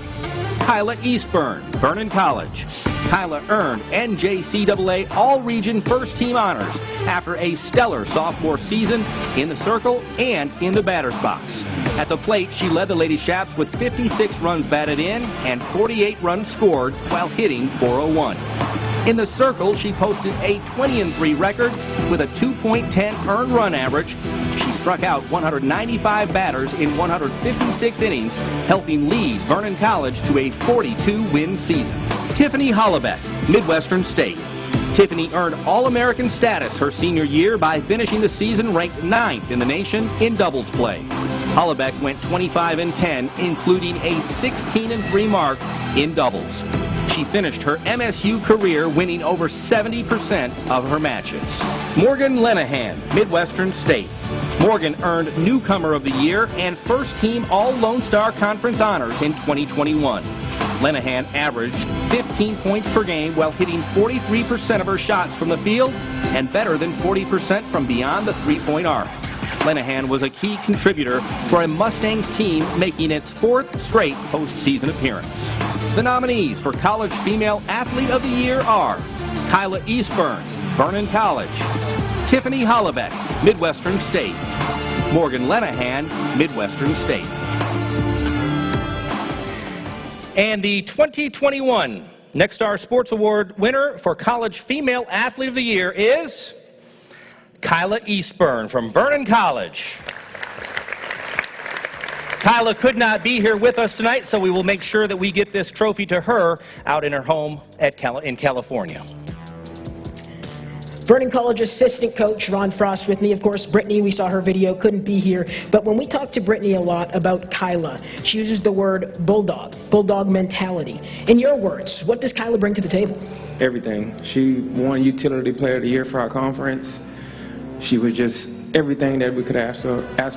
Kyla Eastburn, Vernon College. Kyla earned NJCAA All-Region First Team honors after a stellar sophomore season in the circle and in the batter's box. At the plate, she led the Lady Shaps with 56 runs batted in and 48 runs scored while hitting .401. In the circle, she posted a 20-3 record with a 2.10 earned run average. She struck out 195 batters in 156 innings, helping lead Vernon College to a 42-win season. Tiffany Hollebeck, Midwestern State. Tiffany earned All-American status her senior year by finishing the season ranked 9th in the nation in doubles play. Hollebeck went 25-10, including a 16-3 mark in doubles. She finished her MSU career winning over 70% of her matches. Morgan Lenahan, Midwestern State. Morgan earned Newcomer of the Year and First Team All-Lone Star Conference honors in 2021. Lenahan averaged 15 points per game while hitting 43% of her shots from the field and better than 40% from beyond the three-point arc. Lenahan was a key contributor for a Mustangs team making its 4th straight postseason appearance. The nominees for College Female Athlete of the Year are Kyla Eastburn, Vernon College; Tiffany Hollebeck, Midwestern State; Morgan Lenahan, Midwestern State. And the 2021 Nexstar Sports Award winner for College Female Athlete of the Year is Kyla Eastburn from Vernon College. Kyla could not be here with us tonight, so we will make sure that we get this trophy to her out in her home in California. Vernon College assistant coach Ron Frost with me. Of course, Brittany, we saw her video, couldn't be here. But when we talk to Brittany a lot about Kyla, she uses the word bulldog mentality. In your words, what does Kyla bring to the table? Everything. She won Utility Player of the Year for our conference. She was just everything that we could ask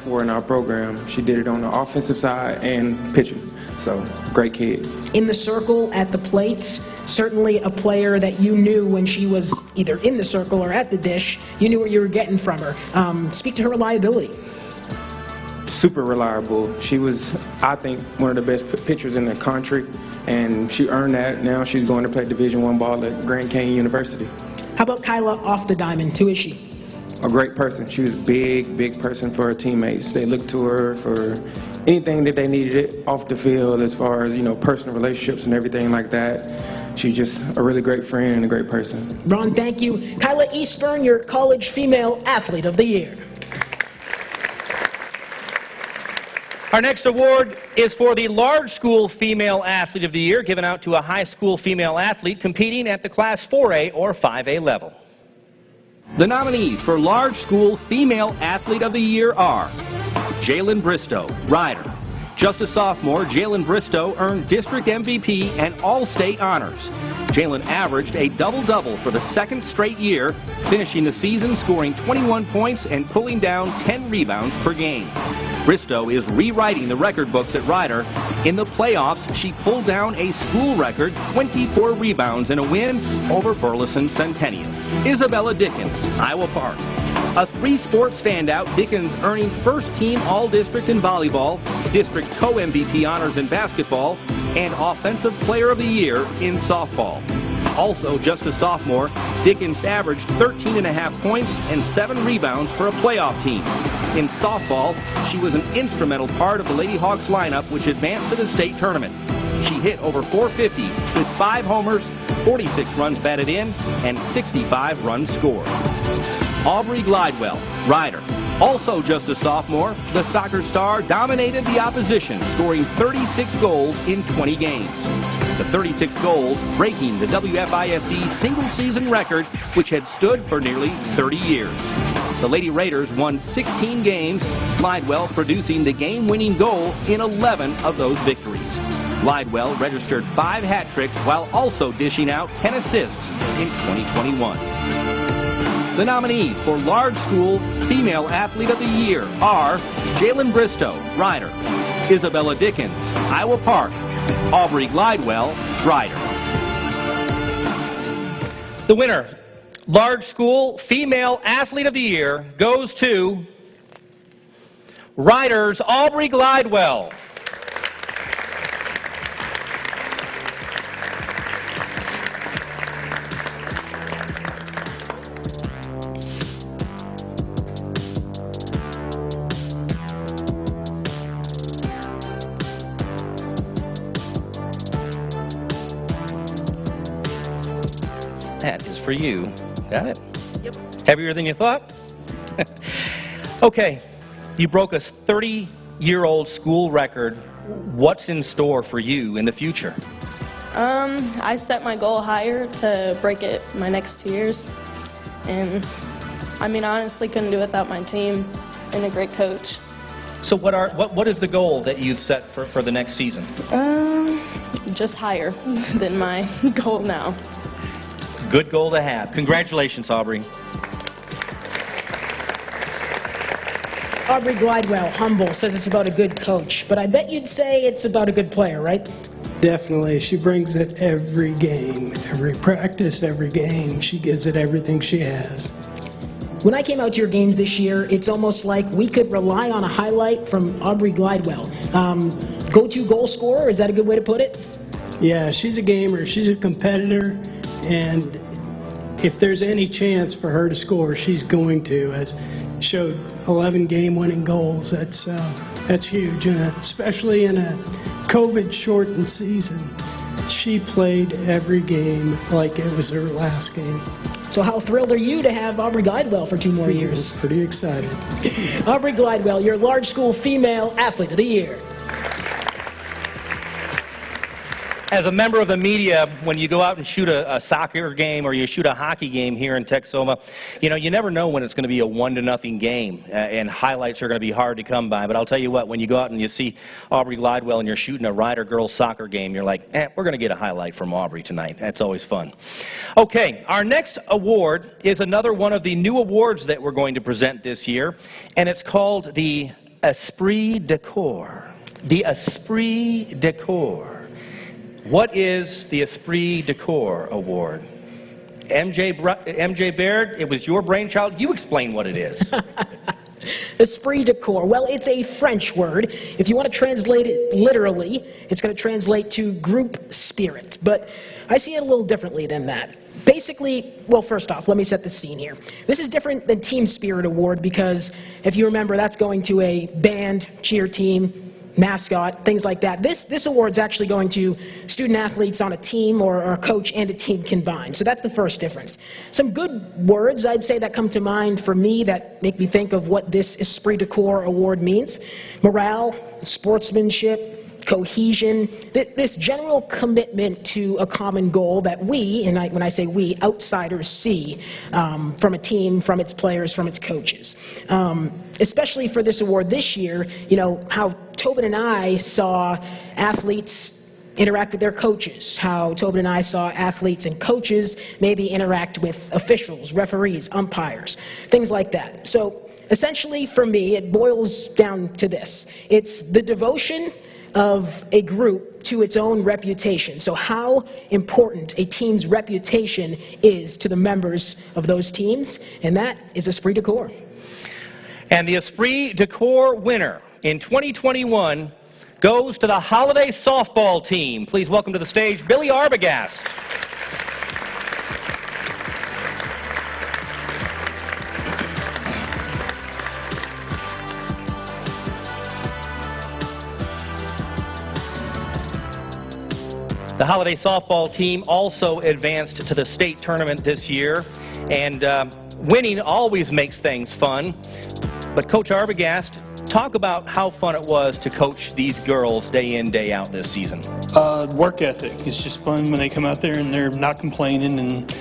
for in our program. She did it on the offensive side and pitching. So, great kid. In the circle, at the plate, certainly a player that you knew when she was either in the circle or at the dish, you knew what you were getting from her. Speak to her reliability. Super reliable. She was, I think, one of the best pitchers in the country, and she earned that. Now she's going to play Division I ball at Grand Canyon University. How about Kyla off the diamond? Who is she? A great person. She was a big person for her teammates. They looked to her for anything that they needed off the field as far as, personal relationships and everything like that. She's just a really great friend and a great person. Ron, thank you. Kyla Eastburn, your College Female Athlete of the Year. Our next award is for the Large School Female Athlete of the Year, given out to a high school female athlete competing at the Class 4A or 5A level. The nominees for Large School Female Athlete of the Year are Jalen Bristow, Ryder. Just a sophomore, Jalen Bristow earned district MVP and all-state honors. Jalen averaged a double-double for the 2nd straight year, finishing the season scoring 21 points and pulling down 10 rebounds per game. Bristow is rewriting the record books at Ryder. In the playoffs, she pulled down a school record 24 rebounds in a win over Burleson Centennial. Isabella Dickens, Iowa Park. A 3-sport standout, Dickens earning first-team All-District in volleyball, district co-MVP honors in basketball, and Offensive Player of the Year in softball. Also, just a sophomore, Dickens averaged 13.5 points and 7 rebounds for a playoff team. In softball, she was an instrumental part of the Lady Hawks lineup, which advanced to the state tournament. She hit over .450 with 5 homers, 46 runs batted in, and 65 runs scored. Aubrey Glidewell, Ryder. Also just a sophomore, the soccer star dominated the opposition, scoring 36 goals in 20 games. The 36 goals breaking the WFISD single-season record, which had stood for nearly 30 years. The Lady Raiders won 16 games, Glidewell producing the game-winning goal in 11 of those victories. Glidewell registered 5 hat tricks while also dishing out 10 assists in 2021. The nominees for Large School Female Athlete of the Year are Jalen Bristow, Ryder; Isabella Dickens, Iowa Park; Aubrey Glidewell, Ryder. The winner, Large School Female Athlete of the Year, goes to Ryder's Aubrey Glidewell. That is for you. Got it? Yep. Heavier than you thought? Okay, you broke a 30-year-old school record. What's in store for you in the future? I set my goal higher to break it my next 2 years. And I mean, I honestly couldn't do it without my team and a great coach. So what is the goal that you've set for the next season? Just higher than my goal now. Good goal to have. Congratulations, Aubrey. Aubrey Glidewell, humble, says it's about a good coach, but I bet you'd say it's about a good player, right? Definitely. She brings it every game, every practice, every game. She gives it everything she has. When I came out to your games this year, it's almost like we could rely on a highlight from Aubrey Glidewell. Go-to goal scorer, is that a good way to put it? Yeah, she's a gamer. She's a competitor, and if there's any chance for her to score, she's going to. As showed 11 game-winning goals. That's huge, and especially in a COVID-shortened season. She played every game like it was her last game. So how thrilled are you to have Aubrey Glidewell for 2 more years? Pretty excited. Aubrey Glidewell, your Large School Female Athlete of the Year. As a member of the media, when you go out and shoot a soccer game or you shoot a hockey game here in Texoma, you know, you never know when it's going to be a 1-0 game, and highlights are going to be hard to come by. But I'll tell you what, when you go out and you see Aubrey Glidewell and you're shooting a Ryder girls soccer game, you're like, we're going to get a highlight from Aubrey tonight. That's always fun. Okay, our next award is another one of the new awards that we're going to present this year, and it's called the Esprit De Corps. The Esprit De Corps. What is the Esprit De Corps Award? MJ Baird, it was your brainchild. You explain what it is. Esprit De Corps. Well, it's a French word. If you want to translate it literally, it's going to translate to group spirit. But I see it a little differently than that. Basically, well, first off, let me set the scene here. This is different than Team Spirit Award because, if you remember, that's going to a band, cheer team, mascot, things like that. This award's actually going to student athletes on a team or a coach and a team combined. So that's the first difference. Some good words, I'd say, that come to mind for me that make me think of what this Esprit De Corps award means. Morale, sportsmanship, cohesion, this general commitment to a common goal that we, and when I say we, outsiders see from a team, from its players, from its coaches. Especially for this award this year, you know, how Tobin and I saw athletes interact with their coaches, how Tobin and I saw athletes and coaches maybe interact with officials, referees, umpires, things like that. So essentially for me, it boils down to this. It's the devotion of a group to its own reputation. So how important a team's reputation is to the members of those teams, and that is Esprit De Corps. And the Esprit De Corps winner in 2021 goes to the holiday softball team. Please welcome to the stage Billy Arbogast. The holiday softball team also advanced to the state tournament this year, and winning always makes things fun. But Coach Arbogast, Talk about how fun it was to coach these girls day in, day out this season. Work ethic. It's just fun when they come out there and they're not complaining, and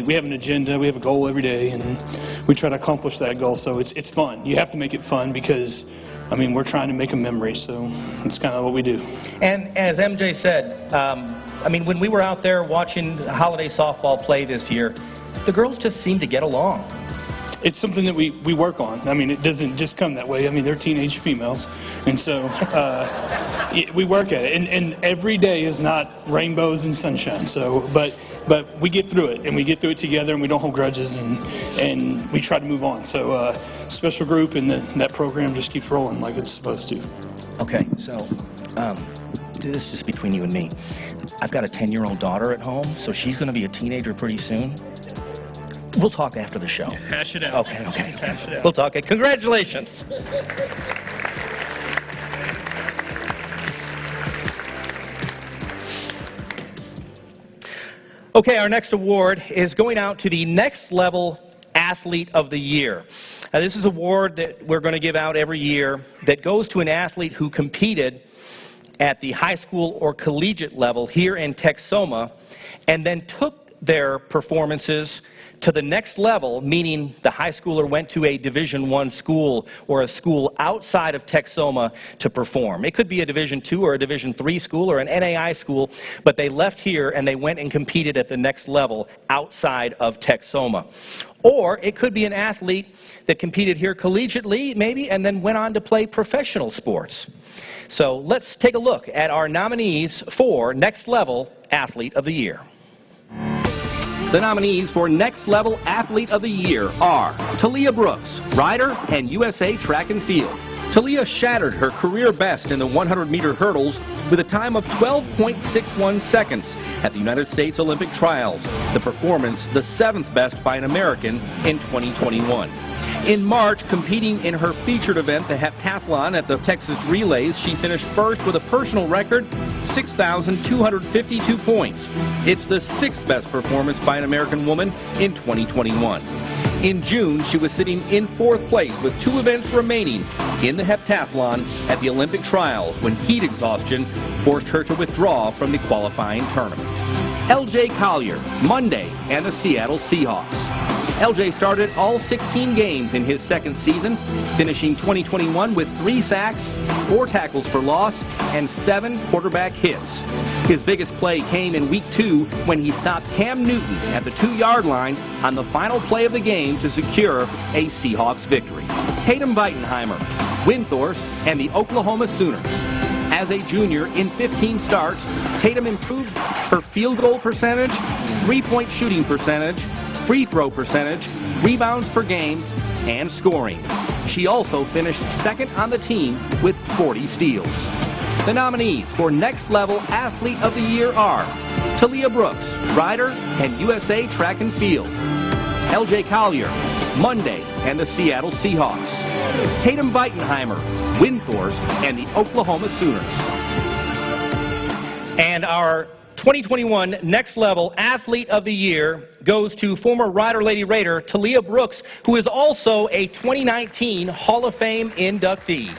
we have an agenda, we have a goal every day, and we try to accomplish that goal. So it's fun. You have to make it fun because, I mean, we're trying to make a memory, so it's kind of what we do. And as MJ said, I mean, when we were out there watching holiday softball play this year, the girls just seemed to get along. It's something that we work on. I mean, it doesn't just come that way. I mean, they're teenage females, and so we work at it. And every day is not rainbows and sunshine. So, but we get through it, and we get through it together, and we don't hold grudges, and we try to move on. So, special group and that program just keeps rolling like it's supposed to. Okay, so this is just between you and me. I've got a 10-year-old daughter at home, so she's going to be a teenager pretty soon. We'll talk after the show. Hash it out. Okay. Hash it out. We'll talk. Congratulations. Okay, our next award is going out to the Next Level Athlete of the Year. Now, this is an award that we're going to give out every year that goes to an athlete who competed at the high school or collegiate level here in Texoma and then took their performances to the next level, meaning the high schooler went to a Division I school or a school outside of Texoma to perform. It could be a Division II or a Division III school or an NAI school, but they left here and they went and competed at the next level outside of Texoma. Or it could be an athlete that competed here collegiately, maybe, and then went on to play professional sports. So let's take a look at our nominees for Next Level Athlete of the Year. The nominees for Next Level Athlete of the Year are Talia Brooks, Ryder and USA Track and Field. Talia shattered her career best in the 100-meter hurdles with a time of 12.61 seconds at the United States Olympic Trials, the performance the 7th best by an American in 2021. In March, competing in her featured event, the heptathlon at the Texas Relays, she finished first with a personal record, 6,252 points. It's the 6th best performance by an American woman in 2021. In June, she was sitting in 4th place with 2 events remaining in the heptathlon at the Olympic Trials when heat exhaustion forced her to withdraw from the qualifying tournament. LJ Collier, Monday, and the Seattle Seahawks. LJ started all 16 games in his second season, finishing 2021 with 3 sacks, 4 tackles for loss, and 7 quarterback hits. His biggest play came in Week 2 when he stopped Cam Newton at the 2-yard line on the final play of the game to secure a Seahawks victory. Tatum Weitenheimer, Winforst, and the Oklahoma Sooners. As a junior in 15 starts, Tatum improved her field goal percentage, 3-point shooting percentage, free throw percentage, rebounds per game, and scoring. She also finished 2nd on the team with 40 steals. The nominees for Next Level Athlete of the Year are Talia Brooks, Ryder and USA Track and Field. LJ Collier, Monday and the Seattle Seahawks. Tatum Weitenheimer, Winforst, and the Oklahoma Sooners. And our 2021 Next Level Athlete of the Year goes to former Ryder Lady Raider Talia Brooks, who is also a 2019 Hall of Fame inductee.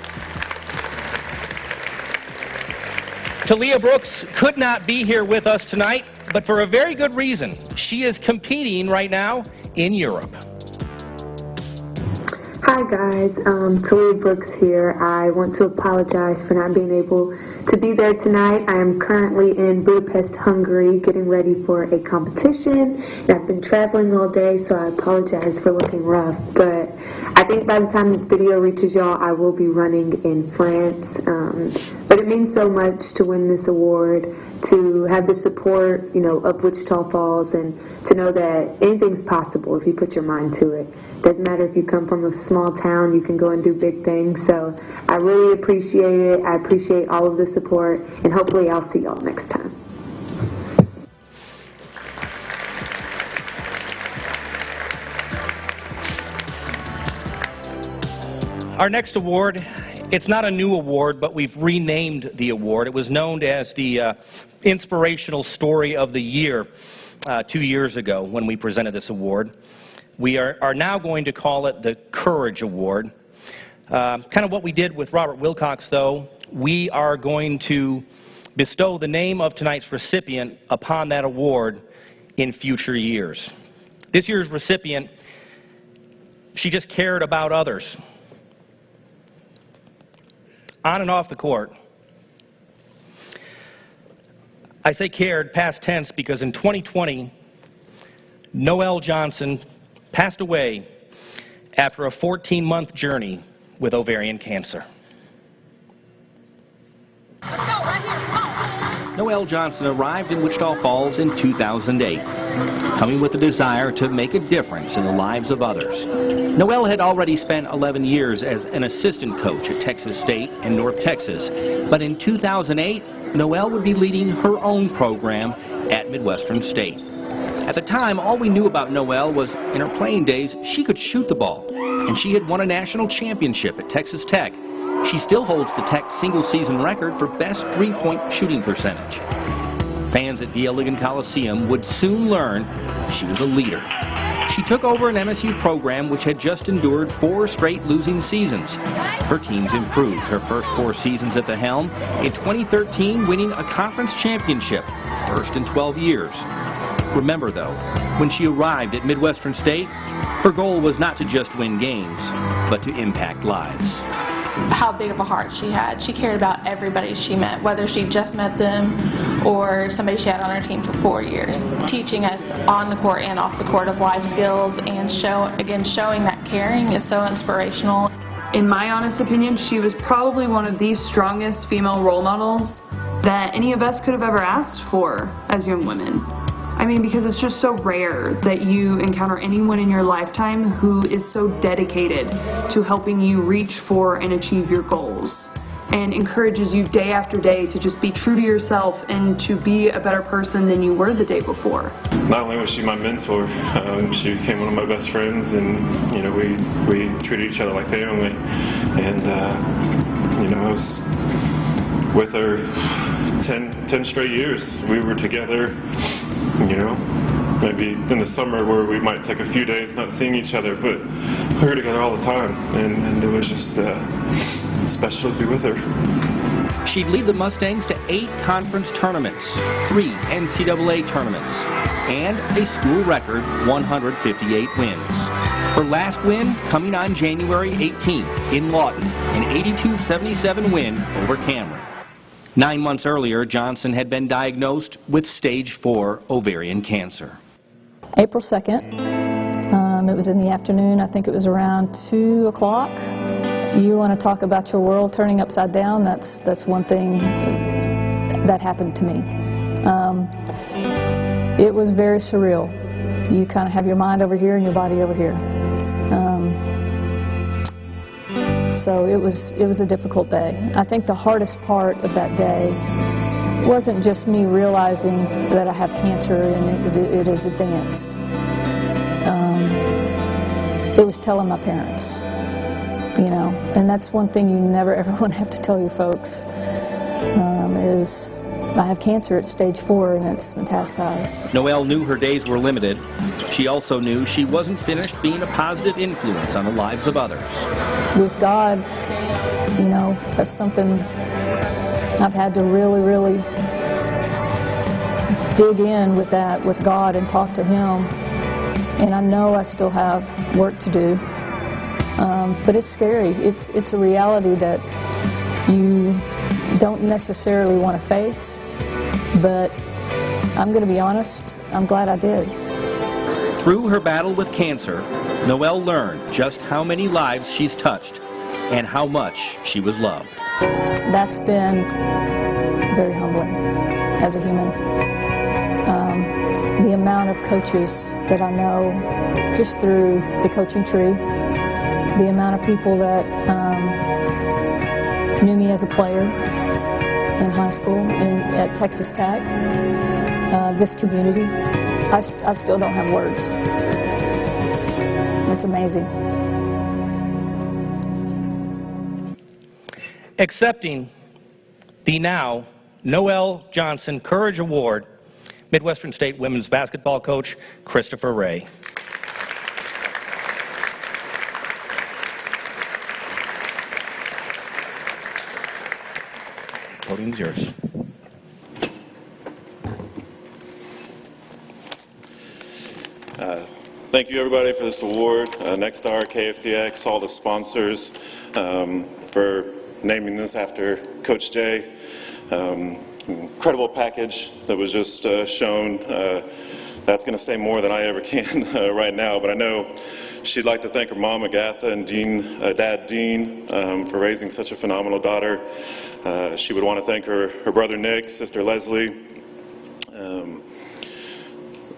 Talia Brooks could not be here with us tonight, but for a very good reason. She is competing right now in Europe. Hi guys, Talia Brooks here. I want to apologize for not being able to be there tonight. I am currently in Budapest, Hungary, getting ready for a competition. And I've been traveling all day, so I apologize for looking rough. But I think by the time this video reaches y'all, I will be running in France. But it means so much to win this award, to have the support, of Wichita Falls, and to know that anything's possible if you put your mind to it. Doesn't matter if you come from a small town, you can go and do big things. So I really appreciate it. I appreciate all of the support, and hopefully I'll see y'all next time. Our next award, it's not a new award, but we've renamed the award. It was known as the Inspirational Story of the Year 2 years ago when we presented this award. We are now going to call it the Courage Award. Kind of what we did with Robert Wilcox, though, we are going to bestow the name of tonight's recipient upon that award in future years. This year's recipient, she just cared about others, on and off the court. I say cared, past tense, because in 2020, Noelle Johnson passed away after a 14-month journey with ovarian cancer. Noelle Johnson arrived in Wichita Falls in 2008, coming with a desire to make a difference in the lives of others. Noelle had already spent 11 years as an assistant coach at Texas State and North Texas, but in 2008, Noelle would be leading her own program at Midwestern State. At the time, all we knew about Noelle was in her playing days, she could shoot the ball, and she had won a national championship at Texas Tech. She still holds the Tech single-season record for best three-point shooting percentage. Fans at D.L. Ligon Coliseum would soon learn she was a leader. She took over an MSU program which had just endured 4 straight losing seasons. Her teams improved her first 4 seasons at the helm, in 2013 winning a conference championship, first in 12 years. Remember, though, when she arrived at Midwestern State, her goal was not to just win games, but to impact lives. How big of a heart she had. She cared about everybody she met, whether she just met them or somebody she had on her team for 4 years. Teaching us on the court and off the court of life skills and showing that caring is so inspirational. In my honest opinion, she was probably one of the strongest female role models that any of us could have ever asked for as young women. I mean, because it's just so rare that you encounter anyone in your lifetime who is so dedicated to helping you reach for and achieve your goals and encourages you day after day to just be true to yourself and to be a better person than you were the day before. Not only was she my mentor, she became one of my best friends, and you know, we treated each other like family. And you know, I was with her 10 straight years. We were together, you know, maybe in the summer where we might take a few days not seeing each other, but we were together all the time, and it was just special to be with her. She'd lead the Mustangs to 8 conference tournaments, 3 NCAA tournaments, and a school record 158 wins. Her last win coming on January 18th in Lawton, an 82-77 win over Cameron. 9 months earlier, Johnson had been diagnosed with stage 4 ovarian cancer. April 2nd, it was in the afternoon. I think it was around 2 o'clock. You want to talk about your world turning upside down? That's one thing that happened to me. It was very surreal. You kind of have your mind over here and your body over here. So it was a difficult day. I think the hardest part of that day wasn't just me realizing that I have cancer and it is advanced. It was telling my parents, you know, and that's one thing you never ever want to have to tell your folks, is I have cancer at stage 4 and it's metastasized. Noelle knew her days were limited. She also knew she wasn't finished being a positive influence on the lives of others. With God, you know, that's something I've had to really dig in with that, with God, and talk to Him. And I know I still have work to do. But it's scary. It's a reality that you don't necessarily want to face, but I'm going to be honest, I'm glad I did. Through her battle with cancer, Noelle learned just how many lives she's touched and how much she was loved. That's been very humbling as a human. The amount of coaches that I know just through the coaching tree, the amount of people that knew me as a player in high school and at Texas Tech, this community, I still don't have words. It's amazing. Accepting the now Noelle Johnson Courage Award, Midwestern State women's basketball coach Christopher Ray. Podium's yours. Thank you, everybody, for this award. Nexstar, KFDX, all the sponsors, for naming this after Coach Jay. Incredible package that was just shown. That's going to say more than I ever can right now, but I know she'd like to thank her mom, Agatha, and Dad Dean, for raising such a phenomenal daughter. She would want to thank her brother Nick, sister Leslie,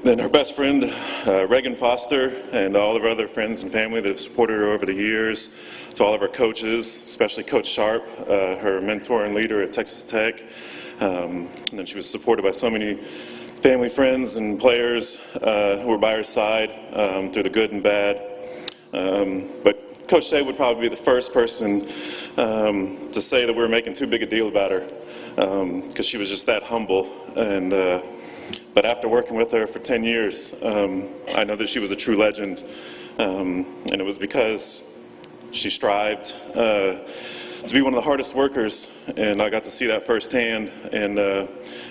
then her best friend, Reagan Foster, and all of her other friends and family that have supported her over the years. To all of her coaches, especially Coach Sharp, her mentor and leader at Texas Tech. And then she was supported by so many family, friends, and players who were by her side through the good and bad. But Coach Shea would probably be the first person to say that we were making too big a deal about her, because she was just that humble. And but after working with her for 10 years, I know that she was a true legend, and it was because she strived to be one of the hardest workers, and I got to see that firsthand. And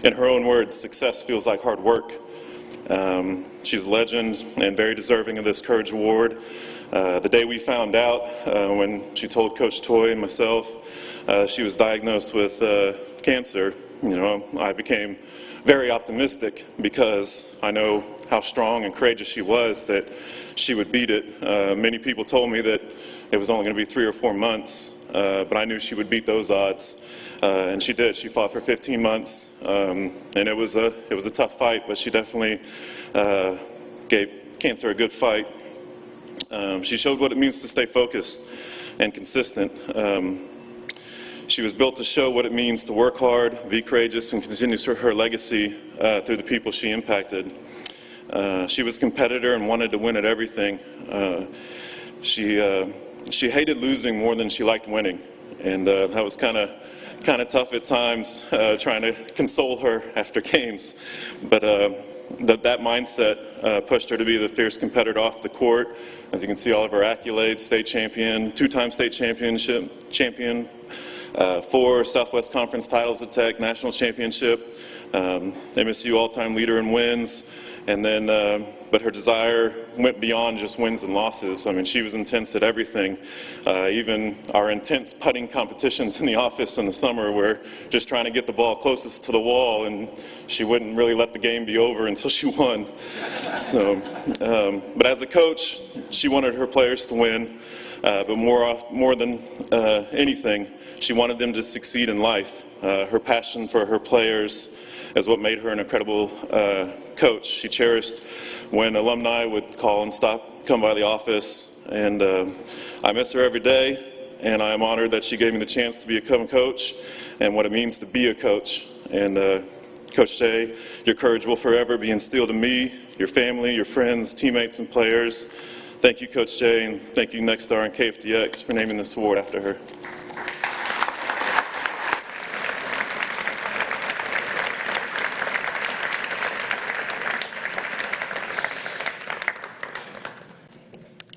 in her own words, success feels like hard work. She's a legend and very deserving of this Courage Award. The day we found out, when she told Coach Toy and myself she was diagnosed with cancer, I became very optimistic, because I know how strong and courageous she was, that she would beat it. Many people told me that it was only going to be 3 or 4 months, but I knew she would beat those odds, and she did. She fought for 15 months, and it was a tough fight, but she definitely gave cancer a good fight. She showed what it means to stay focused and consistent. She was built to show what it means to work hard, be courageous, and continue her legacy through the people she impacted. She was a competitor and wanted to win at everything. She hated losing more than she liked winning, and that was kind of tough at times, trying to console her after games. But that mindset pushed her to be the fierce competitor off the court. As you can see, all of her accolades: state champion, 2-time state champion, 4 Southwest Conference titles at Tech, national championship, MSU all-time leader in wins, and then, but her desire went beyond just wins and losses. I mean, she was intense at everything. Even our intense putting competitions in the office in the summer, we're just trying to get the ball closest to the wall, and she wouldn't really let the game be over until she won. So, but as a coach, she wanted her players to win, but more than anything, she wanted them to succeed in life. Her passion for her players is what made her an incredible coach. She cherished when alumni would call and come by the office, and I miss her every day, and I am honored that she gave me the chance to become a coach and what it means to be a coach. And Coach Shea, your courage will forever be instilled in me, your family, your friends, teammates, and players. Thank you, Coach Shea, and thank you, Nexstar and KFDX, for naming this award after her.